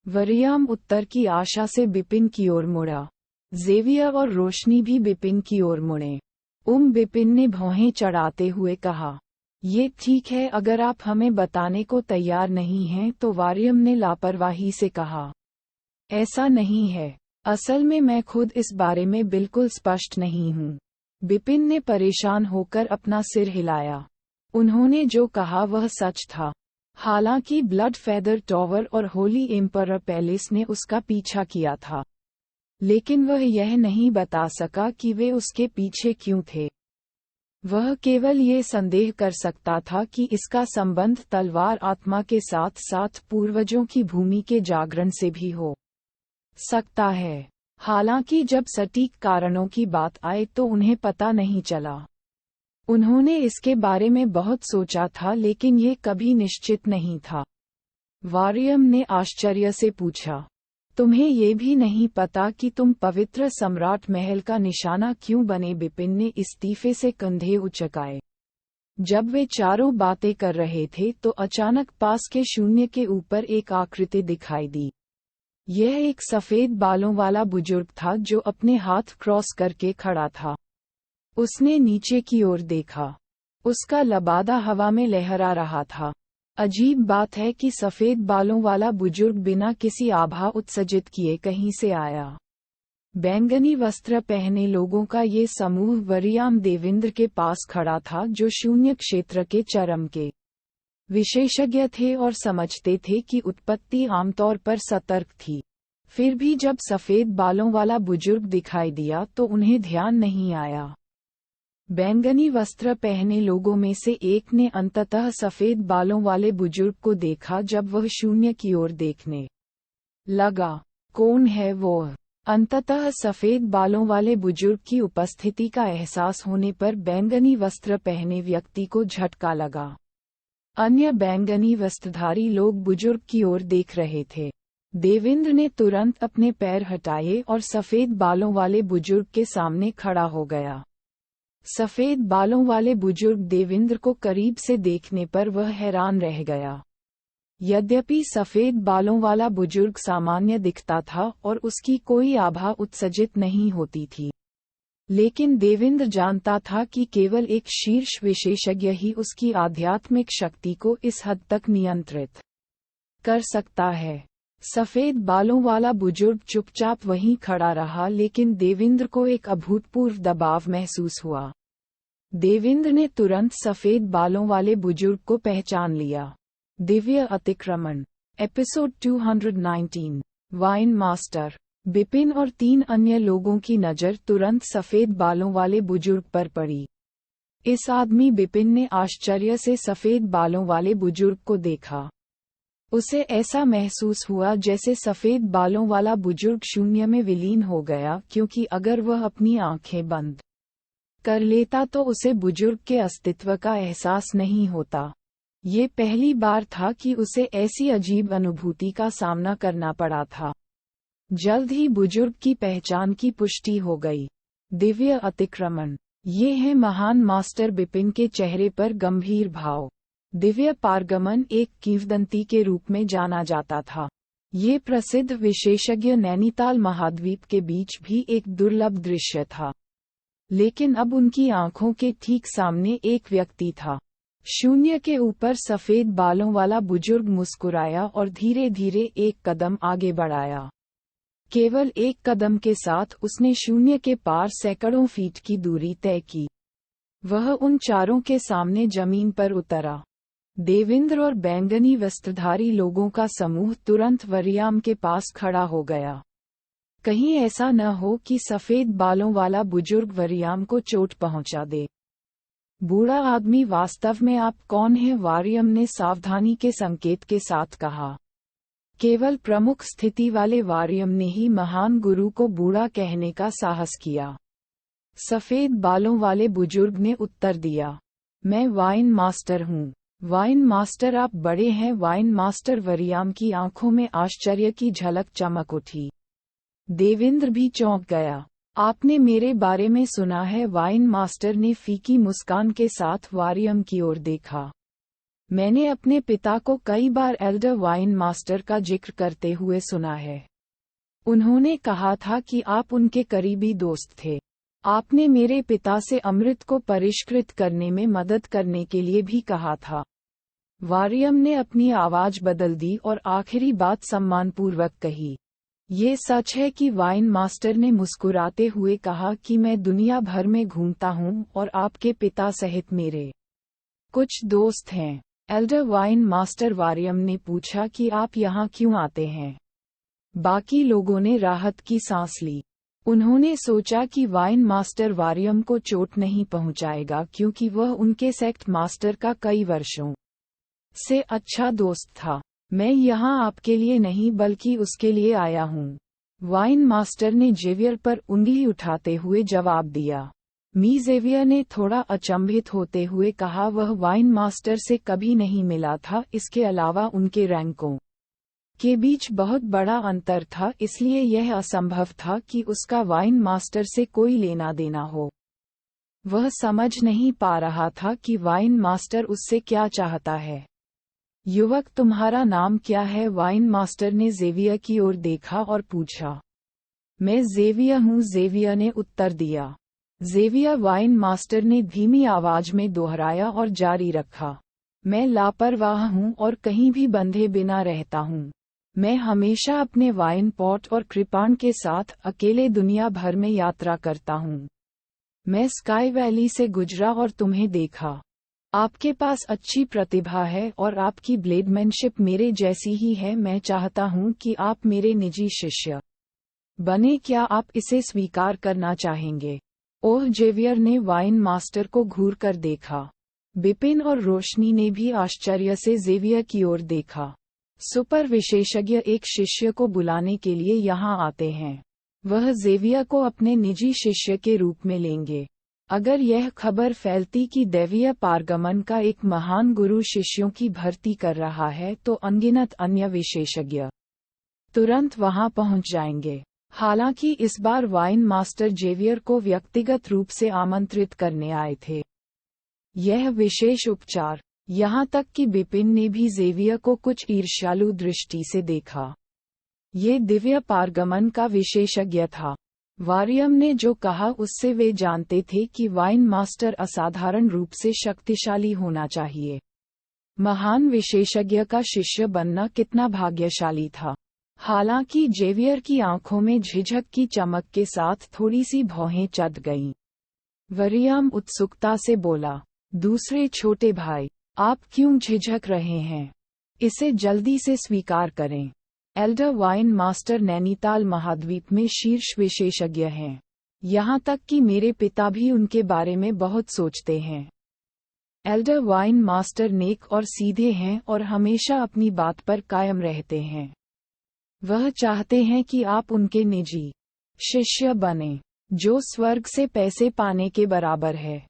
वरियाम उत्तर की आशा से बिपिन की ओर मुड़ा। जेवियर और रोशनी भी बिपिन की ओर मुड़े। बिपिन ने भौहें चढ़ाते हुए कहा, ये ठीक है, अगर आप हमें बताने को तैयार नहीं हैं तो। वारियम ने लापरवाही से कहा, ऐसा नहीं है। असल में मैं खुद इस बारे में बिल्कुल स्पष्ट नहीं हूँ। बिपिन ने परेशान होकर अपना सिर हिलाया। उन्होंने जो कहा वह सच था। हालांकि ब्लड फेदर टॉवर और होली एम्परर पैलेस ने उसका पीछा किया था, लेकिन वह यह नहीं बता सका कि वे उसके पीछे क्यों थे। वह केवल ये संदेह कर सकता था कि इसका संबंध तलवार आत्मा के साथ साथ पूर्वजों की भूमि के जागरण से भी हो सकता है। हालांकि जब सटीक कारणों की बात आए तो उन्हें पता नहीं चला। उन्होंने इसके बारे में बहुत सोचा था, लेकिन ये कभी निश्चित नहीं था। वारियम ने आश्चर्य से पूछा, तुम्हें ये भी नहीं पता कि तुम पवित्र सम्राट महल का निशाना क्यों बने? बिपिन ने इस्तीफे से कंधे उचकाए। जब वे चारों बातें कर रहे थे तो अचानक पास के शून्य के ऊपर एक आकृति दिखाई दी। यह एक सफेद बालों वाला बुजुर्ग था जो अपने हाथ क्रॉस करके खड़ा था। उसने नीचे की ओर देखा। उसका लबादा हवा में लहरा रहा था। अजीब बात है कि सफेद बालों वाला बुजुर्ग बिना किसी आभा उत्सर्जित किए कहीं से आया। बैंगनी वस्त्र पहने लोगों का ये समूह वरियाम देवेंद्र के पास खड़ा था, जो शून्य क्षेत्र के चरम के विशेषज्ञ थे और समझते थे कि उत्पत्ति आमतौर पर सतर्क थी। फिर भी जब सफेद बालों वाला बुजुर्ग दिखाई दिया तो उन्हें ध्यान नहीं आया। बैंगनी वस्त्र पहने लोगों में से एक ने अंततः सफेद बालों वाले बुजुर्ग को देखा जब वह शून्य की ओर देखने लगा। कौन है वो? अंततः सफेद बालों वाले बुजुर्ग की उपस्थिति का एहसास होने पर बैंगनी वस्त्र पहने व्यक्ति को झटका लगा। अन्य बैंगनी वस्त्रधारी लोग बुजुर्ग की ओर देख रहे थे। देवेंद्र ने तुरंत अपने पैर हटाए और सफेद बालों वाले बुजुर्ग के सामने खड़ा हो गया। सफेद बालों वाले बुजुर्ग देवेंद्र को करीब से देखने पर वह हैरान रह गया। यद्यपि सफेद बालों वाला बुजुर्ग सामान्य दिखता था और उसकी कोई आभा उत्सर्जित नहीं होती थी, लेकिन देवेंद्र जानता था कि केवल एक शीर्ष विशेषज्ञ ही उसकी आध्यात्मिक शक्ति को इस हद तक नियंत्रित कर सकता है। सफेद बालों वाला बुजुर्ग चुपचाप वहीं खड़ा रहा, लेकिन देवेंद्र को एक अभूतपूर्व दबाव महसूस हुआ। देवेंद्र ने तुरंत सफेद बालों वाले बुजुर्ग को पहचान लिया। दिव्य अतिक्रमण एपिसोड 219 वाइन मास्टर। बिपिन और 3 अन्य लोगों की नज़र तुरंत सफेद बालों वाले बुजुर्ग पर पड़ी। इस आदमी बिपिन ने आश्चर्य से सफेद बालों वाले बुजुर्ग को देखा। उसे ऐसा महसूस हुआ जैसे सफेद बालों वाला बुजुर्ग शून्य में विलीन हो गया, क्योंकि अगर वह अपनी आंखें बंद कर लेता तो उसे बुजुर्ग के अस्तित्व का एहसास नहीं होता। ये पहली बार था कि उसे ऐसी अजीब अनुभूति का सामना करना पड़ा था। जल्द ही बुजुर्ग की पहचान की पुष्टि हो गई। दिव्य अतिक्रमण। ये है महान मास्टर बिपिन के चेहरे पर गंभीर भाव। दिव्य पारगमन एक किंवदंती के रूप में जाना जाता था। ये प्रसिद्ध विशेषज्ञ नैनीताल महाद्वीप के बीच भी एक दुर्लभ दृश्य था। लेकिन अब उनकी आंखों के ठीक सामने एक व्यक्ति था। शून्य के ऊपर सफेद बालों वाला बुजुर्ग मुस्कुराया और धीरे धीरे एक कदम आगे बढ़ाया। केवल एक कदम के साथ उसने शून्य के पार सैकड़ों फीट की दूरी तय की। वह उन चारों के सामने जमीन पर उतरा। देवेंद्र और बैंगनी वस्त्रधारी लोगों का समूह तुरंत वरियाम के पास खड़ा हो गया। कहीं ऐसा न हो कि सफेद बालों वाला बुजुर्ग वरियाम को चोट पहुंचा दे। बूढ़ा आदमी, वास्तव में आप कौन हैं? वारियम ने सावधानी के संकेत के साथ कहा। केवल प्रमुख स्थिति वाले वारियम ने ही महान गुरु को बूढ़ा कहने का साहस किया। सफेद बालों वाले बुजुर्ग ने उत्तर दिया, मैं वाइन मास्टर हूँ। वाइन मास्टर, आप बड़े हैं। Wine master. वरियाम की आंखों में आश्चर्य की झलक चमक उठी। देवेंद्र भी चौंक गया। आपने मेरे बारे में सुना है? वाइन मास्टर ने फीकी मुस्कान के साथ वारियम की ओर देखा। मैंने अपने पिता को कई बार एल्डर वाइन मास्टर का जिक्र करते हुए सुना है। उन्होंने कहा था कि आप उनके करीबी दोस्त थे। आपने मेरे पिता से अमृत को परिष्कृत करने में मदद करने के लिए भी कहा था। वारियम ने अपनी आवाज बदल दी और आखिरी बात सम्मानपूर्वक कही। ये सच है कि वाइन मास्टर ने मुस्कुराते हुए कहा कि मैं दुनिया भर में घूमता हूँ और आपके पिता सहित मेरे कुछ दोस्त हैं। एल्डर वाइन मास्टर, वारियम ने पूछा कि आप यहाँ क्यों आते हैं? बाकी लोगों ने राहत की सांस ली। उन्होंने सोचा कि वाइन मास्टर वारियम को चोट नहीं पहुंचाएगा, क्योंकि वह उनके सेक्ट मास्टर का कई वर्षों से अच्छा दोस्त था। मैं यहाँ आपके लिए नहीं बल्कि उसके लिए आया हूँ, वाइन मास्टर ने जेवियर पर उंगली उठाते हुए जवाब दिया। मी जेवियर ने थोड़ा अचंभित होते हुए कहा, वह वाइन मास्टर से कभी नहीं मिला था। इसके अलावा उनके रैंकों के बीच बहुत बड़ा अंतर था, इसलिए यह असंभव था कि उसका वाइन मास्टर से कोई लेना देना हो। वह समझ नहीं पा रहा था कि वाइन मास्टर उससे क्या चाहता है। युवक, तुम्हारा नाम क्या है? वाइन मास्टर ने जेवियर की ओर देखा और पूछा। मैं जेवियर हूँ, जेवियर ने उत्तर दिया। जेवियर, वाइन मास्टर ने धीमी आवाज में दोहराया और जारी रखा। मैं लापरवाह हूँ और कहीं भी बंधे बिना रहता हूँ। मैं हमेशा अपने वाइन पॉट और कृपाण के साथ अकेले दुनिया भर में यात्रा करता हूँ। मैं स्काई वैली से गुजरा और तुम्हें देखा। आपके पास अच्छी प्रतिभा है और आपकी ब्लेडमैनशिप मेरे जैसी ही है। मैं चाहता हूँ कि आप मेरे निजी शिष्य बने। क्या आप इसे स्वीकार करना चाहेंगे? ओह, जेवियर ने वाइन मास्टर को घूर कर देखा। बिपिन और रोशनी ने भी आश्चर्य से जेवियर की ओर देखा। सुपर विशेषज्ञ एक शिष्य को बुलाने के लिए यहाँ आते हैं। वह जेवियर को अपने निजी शिष्य के रूप में लेंगे। अगर यह खबर फैलती कि दैवीय पारगमन का एक महान गुरु शिष्यों की भर्ती कर रहा है, तो अनगिनत अन्य विशेषज्ञ तुरंत वहां पहुंच जाएंगे। हालांकि इस बार वाइन मास्टर जेवियर को व्यक्तिगत रूप से आमंत्रित करने आए थे। यह विशेष उपचार, यहाँ तक कि बिपिन ने भी जेवियर को कुछ ईर्ष्यालु दृष्टि से देखा। ये दिव्य पारगमन का विशेषज्ञ था। वारियम ने जो कहा उससे वे जानते थे कि वाइन मास्टर असाधारण रूप से शक्तिशाली होना चाहिए। महान विशेषज्ञ का शिष्य बनना कितना भाग्यशाली था। हालांकि जेवियर की आंखों में झिझक की चमक के साथ थोड़ी सी भौहें चढ़ गईं। वरियम उत्सुकता से बोला, दूसरे छोटे भाई, आप क्यों झिझक रहे हैं? इसे जल्दी से स्वीकार करें। एल्डर वाइन मास्टर नैनीताल महाद्वीप में शीर्ष विशेषज्ञ हैं। यहाँ तक कि मेरे पिता भी उनके बारे में बहुत सोचते हैं। एल्डर वाइन मास्टर नेक और सीधे हैं और हमेशा अपनी बात पर कायम रहते हैं। वह चाहते हैं कि आप उनके निजी शिष्य बने, जो स्वर्ग से पैसे पाने के बराबर है।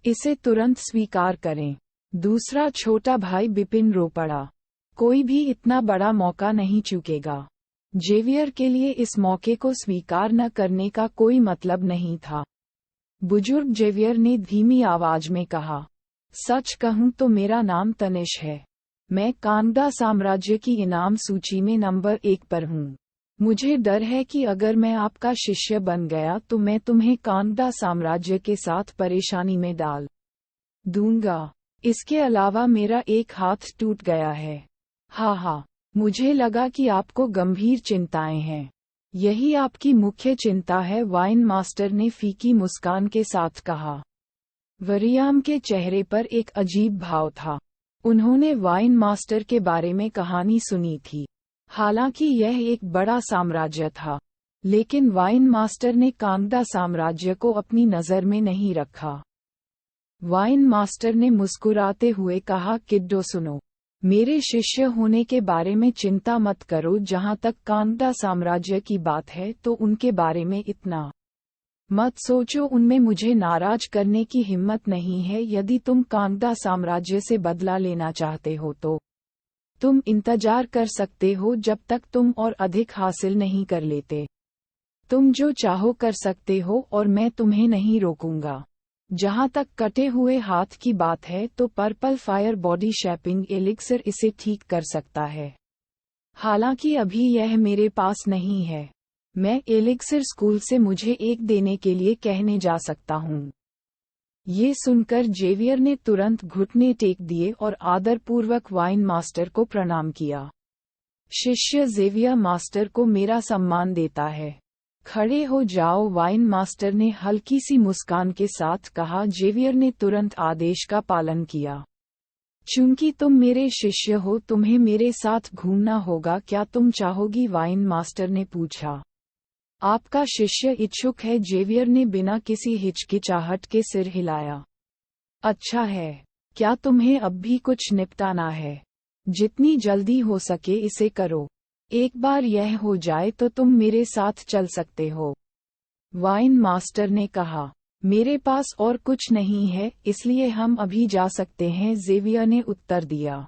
इसे तुरंत स्वीकार करें। दूसरा छोटा भाई बिपिन रो पड़ा। कोई भी इतना बड़ा मौका नहीं चूकेगा। जेवियर के लिए इस मौके को स्वीकार न करने का कोई मतलब नहीं था। बुजुर्ग जेवियर ने धीमी आवाज में कहा, सच कहूं तो मेरा नाम तनिष है। मैं कांगडा साम्राज्य की इनाम सूची में नंबर 1 पर हूँ। मुझे डर है कि अगर मैं आपका शिष्य बन गया तो मैं तुम्हें कांगडा साम्राज्य के साथ परेशानी में डाल दूंगा। इसके अलावा मेरा एक हाथ टूट गया है। हा, मुझे लगा कि आपको गंभीर चिंताएं हैं। यही आपकी मुख्य चिंता है, वाइन मास्टर ने फीकी मुस्कान के साथ कहा। वरियाम के चेहरे पर एक अजीब भाव था। उन्होंने वाइन मास्टर के बारे में कहानी सुनी थी। हालांकि यह एक बड़ा साम्राज्य था, लेकिन वाइन मास्टर ने कांगडा साम्राज्य को अपनी नजर में नहीं रखा। वाइन मास्टर ने मुस्कुराते हुए कहा, किड्डो सुनो, मेरे शिष्य होने के बारे में चिंता मत करो। जहां तक कांगडा साम्राज्य की बात है तो उनके बारे में इतना मत सोचो। उनमें मुझे नाराज करने की हिम्मत नहीं है। यदि तुम कांगडा साम्राज्य से बदला लेना चाहते हो तो तुम इंतजार कर सकते हो जब तक तुम और अधिक हासिल नहीं कर लेते। तुम जो चाहो कर सकते हो और मैं तुम्हें नहीं रोकूंगा। जहां तक कटे हुए हाथ की बात है तो purple fire body shaping elixir इसे ठीक कर सकता है। हालांकि अभी यह मेरे पास नहीं है। मैं एलिक्सर स्कूल से मुझे एक देने के लिए कहने जा सकता हूँ। ये सुनकर जेवियर ने तुरंत घुटने टेक दिए और आदरपूर्वक वाइन मास्टर को प्रणाम किया। शिष्य जेवियर मास्टर को मेरा सम्मान देता है। खड़े हो जाओ, वाइन मास्टर ने हल्की सी मुस्कान के साथ कहा। जेवियर ने तुरंत आदेश का पालन किया। चूंकि तुम मेरे शिष्य हो, तुम्हें मेरे साथ घूमना होगा। क्या तुम चाहोगी? वाइन मास्टर ने पूछा। आपका शिष्य इच्छुक है, जेवियर ने बिना किसी हिचकिचाहट के सिर हिलाया। अच्छा है। क्या तुम्हें अब भी कुछ निपटाना है? जितनी जल्दी हो सके इसे करो। एक बार यह हो जाए तो तुम मेरे साथ चल सकते हो। वाइन मास्टर ने कहा, मेरे पास और कुछ नहीं है, इसलिए हम अभी जा सकते हैं, जेवियर ने उत्तर दिया।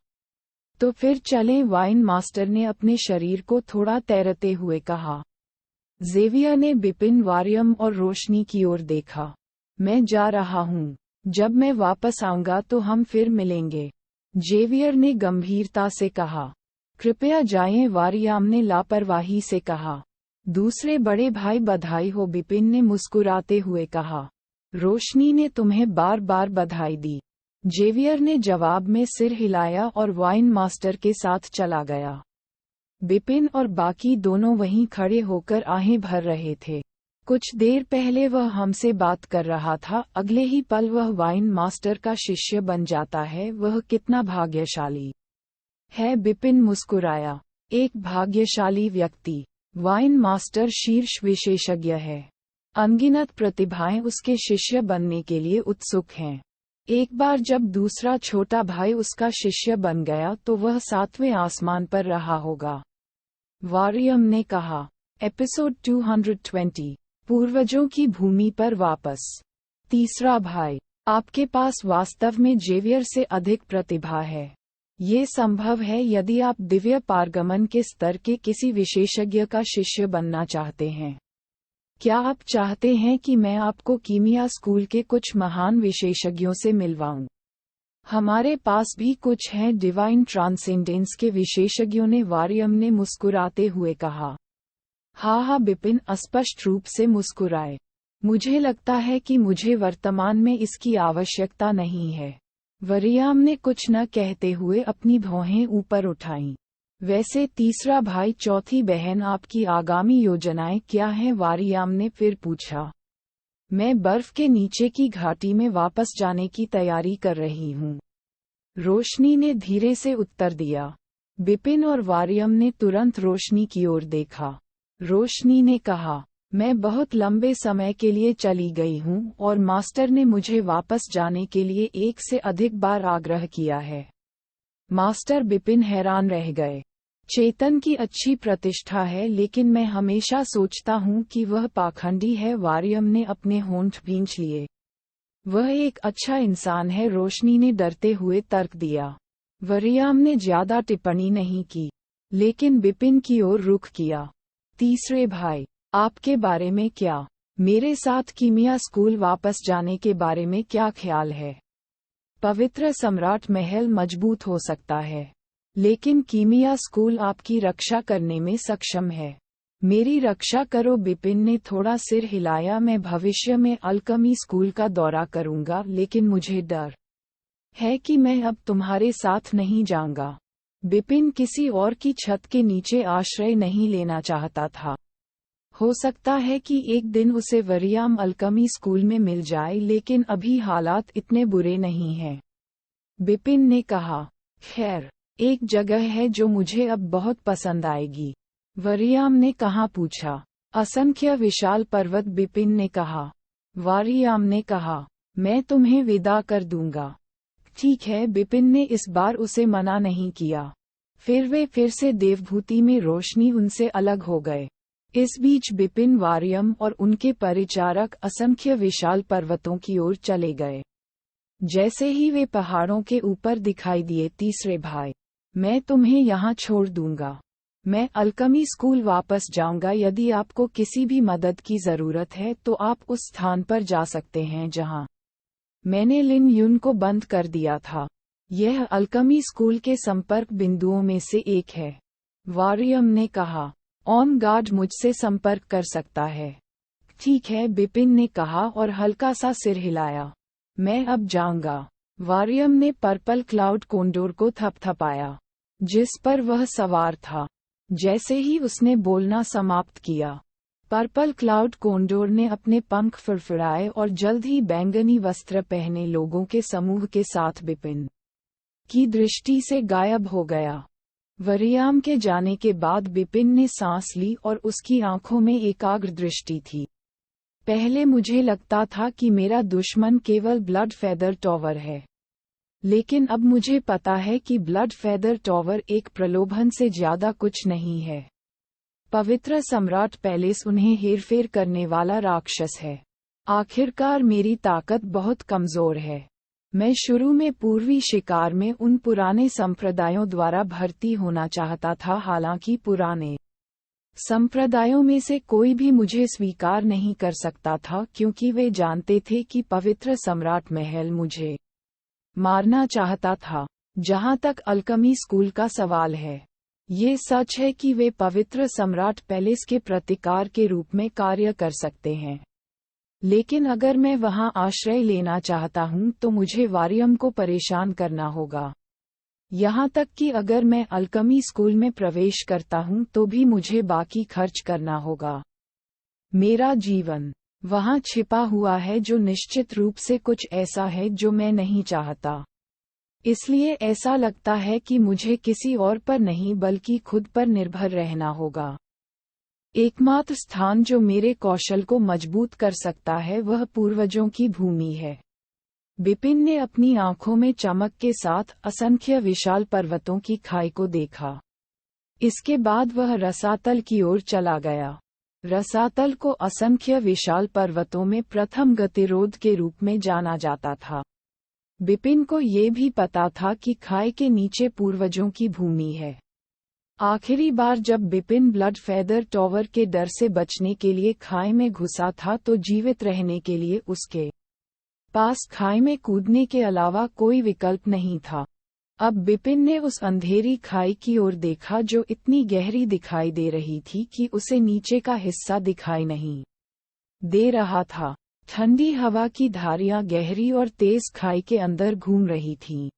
तो फिर चलें, वाइन मास्टर ने अपने शरीर को थोड़ा तैरते हुए कहा। जेवियर ने बिपिन, वारियम और रोशनी की ओर देखा। मैं जा रहा हूँ। जब मैं वापस आऊंगा तो हम फिर मिलेंगे, जेवियर ने गंभीरता से कहा। कृपया जाएं, वारियम ने लापरवाही से कहा। दूसरे बड़े भाई, बधाई हो, बिपिन ने मुस्कुराते हुए कहा। रोशनी ने तुम्हें बार बार बधाई दी, जेवियर ने जवाब में सिर हिलाया और वाइन मास्टर के साथ चला गया। बिपिन और बाकी दोनों वहीं खड़े होकर आहें भर रहे थे। कुछ देर पहले वह हमसे बात कर रहा था, अगले ही पल वह वाइन मास्टर का शिष्य बन जाता है। वह कितना भाग्यशाली है, बिपिन मुस्कुराया। एक भाग्यशाली व्यक्ति। वाइन मास्टर शीर्ष विशेषज्ञ है। अनगिनत प्रतिभाएं उसके शिष्य बनने के लिए उत्सुक हैं। एक बार जब दूसरा छोटा भाई उसका शिष्य बन गया तो वह 7वें आसमान पर रहा होगा, वारियम ने कहा। एपिसोड 220, पूर्वजों की भूमि पर वापस। तीसरा भाई, आपके पास वास्तव में जेवियर से अधिक प्रतिभा है। ये संभव है यदि आप दिव्य पारगमन के स्तर के किसी विशेषज्ञ का शिष्य बनना चाहते हैं। क्या आप चाहते हैं कि मैं आपको कीमिया स्कूल के कुछ महान विशेषज्ञों से मिलवाऊं? हमारे पास भी कुछ हैं, डिवाइन ट्रांसेंडेंस के विशेषज्ञों ने, वारियम ने मुस्कुराते हुए कहा। हाँ, बिपिन अस्पष्ट रूप से मुस्कुराए। मुझे लगता है कि मुझे वर्तमान में इसकी आवश्यकता नहीं है। वरियाम ने कुछ न कहते हुए अपनी भौहें ऊपर उठाईं। वैसे तीसरा भाई, चौथी बहन, आपकी आगामी योजनाएं क्या हैं? वारियाम ने फिर पूछा। मैं बर्फ के नीचे की घाटी में वापस जाने की तैयारी कर रही हूँ, रोशनी ने धीरे से उत्तर दिया। बिपिन और वारियम ने तुरंत रोशनी की ओर देखा। रोशनी ने कहा, मैं बहुत लंबे समय के लिए चली गई हूँ और मास्टर ने मुझे वापस जाने के लिए एक से अधिक बार आग्रह किया है। मास्टर बिपिन हैरान रह गए। चेतन की अच्छी प्रतिष्ठा है, लेकिन मैं हमेशा सोचता हूँ कि वह पाखंडी है। वारियम ने अपने होंठ भींच लिए। वह एक अच्छा इंसान है, रोशनी ने डरते हुए तर्क दिया। वरियाम ने ज्यादा टिप्पणी नहीं की, लेकिन बिपिन की ओर रुख किया। तीसरे भाई, आपके बारे में क्या? मेरे साथ कीमिया स्कूल वापस जाने के बारे में क्या ख्याल है? पवित्र सम्राट महल मजबूत हो सकता है, लेकिन कीमिया स्कूल आपकी रक्षा करने में सक्षम है। मेरी रक्षा करो। बिपिन ने थोड़ा सिर हिलाया। मैं भविष्य में अल्कमी स्कूल का दौरा करूंगा, लेकिन मुझे डर है कि मैं अब तुम्हारे साथ नहीं जाऊंगा। बिपिन किसी और की छत के नीचे आश्रय नहीं लेना चाहता था। हो सकता है कि एक दिन उसे वरियाम अल्कमी स्कूल में मिल जाए, लेकिन अभी हालात इतने बुरे नहीं हैं। बिपिन ने कहा, खैर, एक जगह है जो मुझे अब बहुत पसंद आएगी। वरियाम ने कहाँ पूछा। असंख्य विशाल पर्वत, बिपिन ने कहा। वारियाम ने कहा, मैं तुम्हें विदा कर दूंगा। ठीक है, बिपिन ने इस बार उसे मना नहीं किया। फिर वे फिर से देवभूति में रोशनी उनसे अलग हो गए। इस बीच बिपिन, वारियम और उनके परिचारक असंख्य विशाल पर्वतों की ओर चले गए। जैसे ही वे पहाड़ों के ऊपर दिखाई दिए, तीसरे भाई, मैं तुम्हें यहाँ छोड़ दूंगा। मैं अल्कमी स्कूल वापस जाऊंगा। यदि आपको किसी भी मदद की जरूरत है तो आप उस स्थान पर जा सकते हैं जहाँ मैंने लिन युन को बंद कर दिया था। यह अल्कमी स्कूल के संपर्क बिंदुओं में से एक है। वारियम ने कहा, ऑन गार्ड मुझसे संपर्क कर सकता है। ठीक है, बिपिन ने कहा और हल्का सा सिर हिलाया। मैं अब जाऊंगा। वारियम ने पर्पल क्लाउड कोंडोर को थपथपाया, जिस पर वह सवार था। जैसे ही उसने बोलना समाप्त किया, पर्पल क्लाउड कोंडोर ने अपने पंख फड़फड़ाए और जल्द ही बैंगनी वस्त्र पहने लोगों के समूह के साथ बिपिन की दृष्टि से गायब हो गया। वरियाम के जाने के बाद बिपिन ने सांस ली और उसकी आंखों में एकाग्र दृष्टि थी। पहले मुझे लगता था कि मेरा दुश्मन केवल ब्लड फेदर टॉवर है, लेकिन अब मुझे पता है कि ब्लड फेदर टॉवर एक प्रलोभन से ज्यादा कुछ नहीं है। पवित्र सम्राट पैलेस उन्हें हेरफेर करने वाला राक्षस है। आखिरकार मेरी ताकत बहुत कमजोर है। मैं शुरू में पूर्वी शिकार में उन पुराने संप्रदायों द्वारा भर्ती होना चाहता था, हालांकि पुराने संप्रदायों में से कोई भी मुझे स्वीकार नहीं कर सकता था, क्योंकि वे जानते थे कि पवित्र सम्राट महल मुझे मारना चाहता था। जहां तक अल्कमी स्कूल का सवाल है, ये सच है कि वे पवित्र सम्राट पैलेस के प्रतिकार के रूप में कार्य कर सकते हैं, लेकिन अगर मैं वहां आश्रय लेना चाहता हूं तो मुझे वारियम को परेशान करना होगा। यहां तक कि अगर मैं अल्कमी स्कूल में प्रवेश करता हूं तो भी मुझे बाकी खर्च करना होगा। मेरा जीवन वहां छिपा हुआ है, जो निश्चित रूप से कुछ ऐसा है जो मैं नहीं चाहता। इसलिए ऐसा लगता है कि मुझे किसी और पर नहीं बल्कि खुद पर निर्भर रहना होगा। एकमात्र स्थान जो मेरे कौशल को मजबूत कर सकता है वह पूर्वजों की भूमि है। बिपिन ने अपनी आंखों में चमक के साथ असंख्य विशाल पर्वतों की खाई को देखा। इसके बाद वह रसातल की ओर चला गया। रसातल को असंख्य विशाल पर्वतों में प्रथम गतिरोध के रूप में जाना जाता था। बिपिन को ये भी पता था कि खाई के नीचे पूर्वजों की भूमि है। आखिरी बार जब बिपिन ब्लड फेदर टॉवर के डर से बचने के लिए खाई में घुसा था तो जीवित रहने के लिए उसके पास खाई में कूदने के अलावा कोई विकल्प नहीं था। अब बिपिन ने उस अंधेरी खाई की ओर देखा जो इतनी गहरी दिखाई दे रही थी कि उसे नीचे का हिस्सा दिखाई नहीं दे रहा था। ठंडी हवा की धारियां गहरी और तेज खाई के अंदर घूम रही थीं।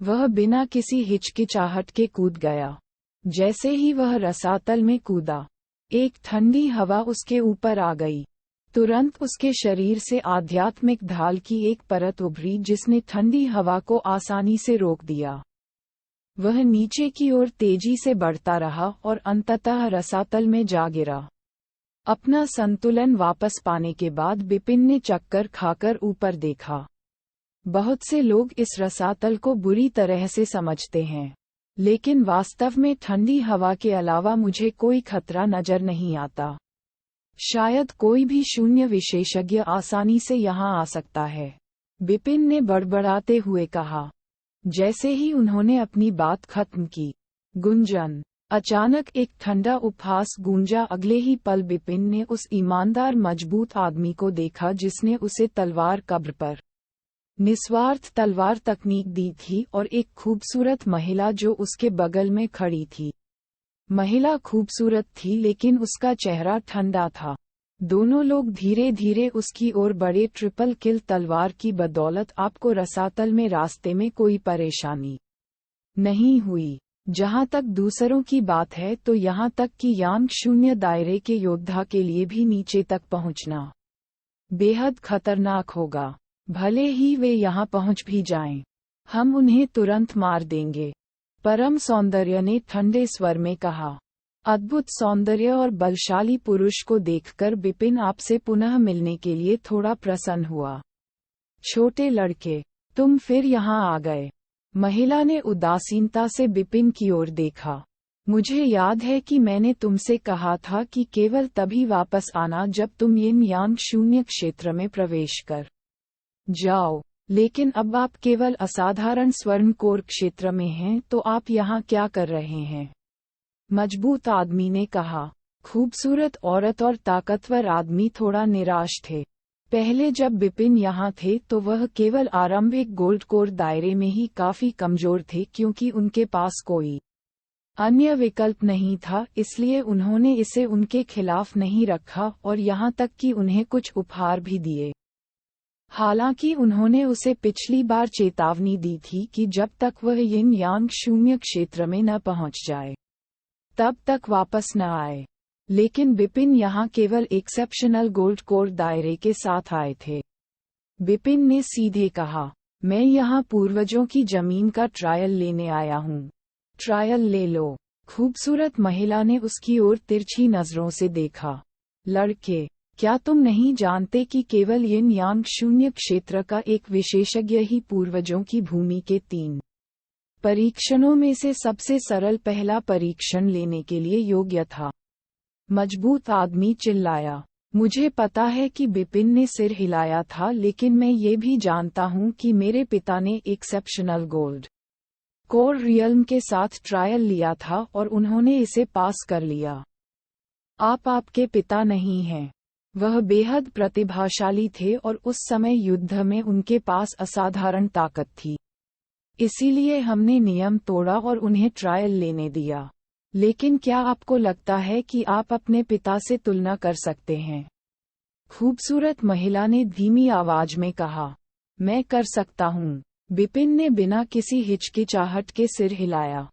वह बिना किसी हिचकिचाहट के कूद गया। जैसे ही वह रसातल में कूदा, एक ठंडी हवा उसके ऊपर आ गई। तुरंत उसके शरीर से आध्यात्मिक ढाल की एक परत उभरी जिसने ठंडी हवा को आसानी से रोक दिया। वह नीचे की ओर तेजी से बढ़ता रहा और अंततः रसातल में जा गिरा। अपना संतुलन वापस पाने के बाद बिपिन ने चक्कर खाकर ऊपर देखा। बहुत से लोग इस रसातल को बुरी तरह से समझते हैं, लेकिन वास्तव में ठंडी हवा के अलावा मुझे कोई खतरा नजर नहीं आता। शायद कोई भी शून्य विशेषज्ञ आसानी से यहाँ आ सकता है, बिपिन ने बड़बड़ाते हुए कहा। जैसे ही उन्होंने अपनी बात खत्म की, गुंजन, अचानक एक ठंडा उपहास गूंजा। अगले ही पल बिपिन ने उस ईमानदार मजबूत आदमी को देखा जिसने उसे तलवार कब्र पर निस्वार्थ तलवार तकनीक दी थी, और एक खूबसूरत महिला जो उसके बगल में खड़ी थी। महिला खूबसूरत थी लेकिन उसका चेहरा ठंडा था। दोनों लोग धीरे धीरे उसकी ओर बढ़े। ट्रिपल किल तलवार की बदौलत आपको रसातल में रास्ते में कोई परेशानी नहीं हुई। जहां तक दूसरों की बात है तो यहां तक कि यांग शून्य दायरे के योद्धा के लिए भी नीचे तक पहुंचना बेहद खतरनाक होगा। भले ही वे यहां पहुंच भी जाएं, हम उन्हें तुरंत मार देंगे, परम सौंदर्य ने ठंडे स्वर में कहा। अद्भुत सौंदर्य और बलशाली पुरुष को देखकर बिपिन आपसे पुनः मिलने के लिए थोड़ा प्रसन्न हुआ। छोटे लड़के, तुम फिर यहाँ आ गए। महिला ने उदासीनता से बिपिन की ओर देखा। मुझे याद है कि मैंने तुमसे कहा था कि केवल तभी वापस आना जब तुम यिन यांग शून्य क्षेत्र में प्रवेश कर जाओ, लेकिन अब आप केवल असाधारण स्वर्णकोर क्षेत्र में हैं, तो आप यहाँ क्या कर रहे हैं? मजबूत आदमी ने कहा। खूबसूरत औरत और ताकतवर आदमी थोड़ा निराश थे। पहले जब बिपिन यहाँ थे तो वह केवल आरंभिक गोल्ड कोर दायरे में ही काफी कमजोर थे, क्योंकि उनके पास कोई अन्य विकल्प नहीं था। इसलिए उन्होंने इसे उनके खिलाफ नहीं रखा और यहाँ तक कि उन्हें कुछ उपहार भी दिए। हालांकि उन्होंने उसे पिछली बार चेतावनी दी थी कि जब तक वह यिन यांग शून्य क्षेत्र में न पहुंच जाए तब तक वापस न आए। लेकिन बिपिन यहाँ केवल एक्सेप्शनल गोल्ड कोर दायरे के साथ आए थे। बिपिन ने सीधे कहा, मैं यहाँ पूर्वजों की जमीन का ट्रायल लेने आया हूँ। ट्रायल ले लो। खूबसूरत महिला ने उसकी ओर तिरछी नजरों से देखा। लड़के, क्या तुम नहीं जानते कि केवल यिन यांग शून्य क्षेत्र का एक विशेषज्ञ ही पूर्वजों की भूमि के 3 परीक्षणों में से सबसे सरल पहला परीक्षण लेने के लिए योग्य था? मजबूत आदमी चिल्लाया। मुझे पता है कि बिपिन ने सिर हिलाया था, लेकिन मैं ये भी जानता हूँ कि मेरे पिता ने एक्सेप्शनल गोल्ड कोर रियल्म के साथ ट्रायल लिया था और उन्होंने इसे पास कर लिया। आप आपके पिता नहीं हैं। वह बेहद प्रतिभाशाली थे और उस समय युद्ध में उनके पास असाधारण ताकत थी। इसीलिए हमने नियम तोड़ा और उन्हें ट्रायल लेने दिया। लेकिन क्या आपको लगता है कि आप अपने पिता से तुलना कर सकते हैं? खूबसूरत महिला ने धीमी आवाज में कहा। मैं कर सकता हूँ। बिपिन ने बिना किसी हिचकिचाहट के सिर हिलाया।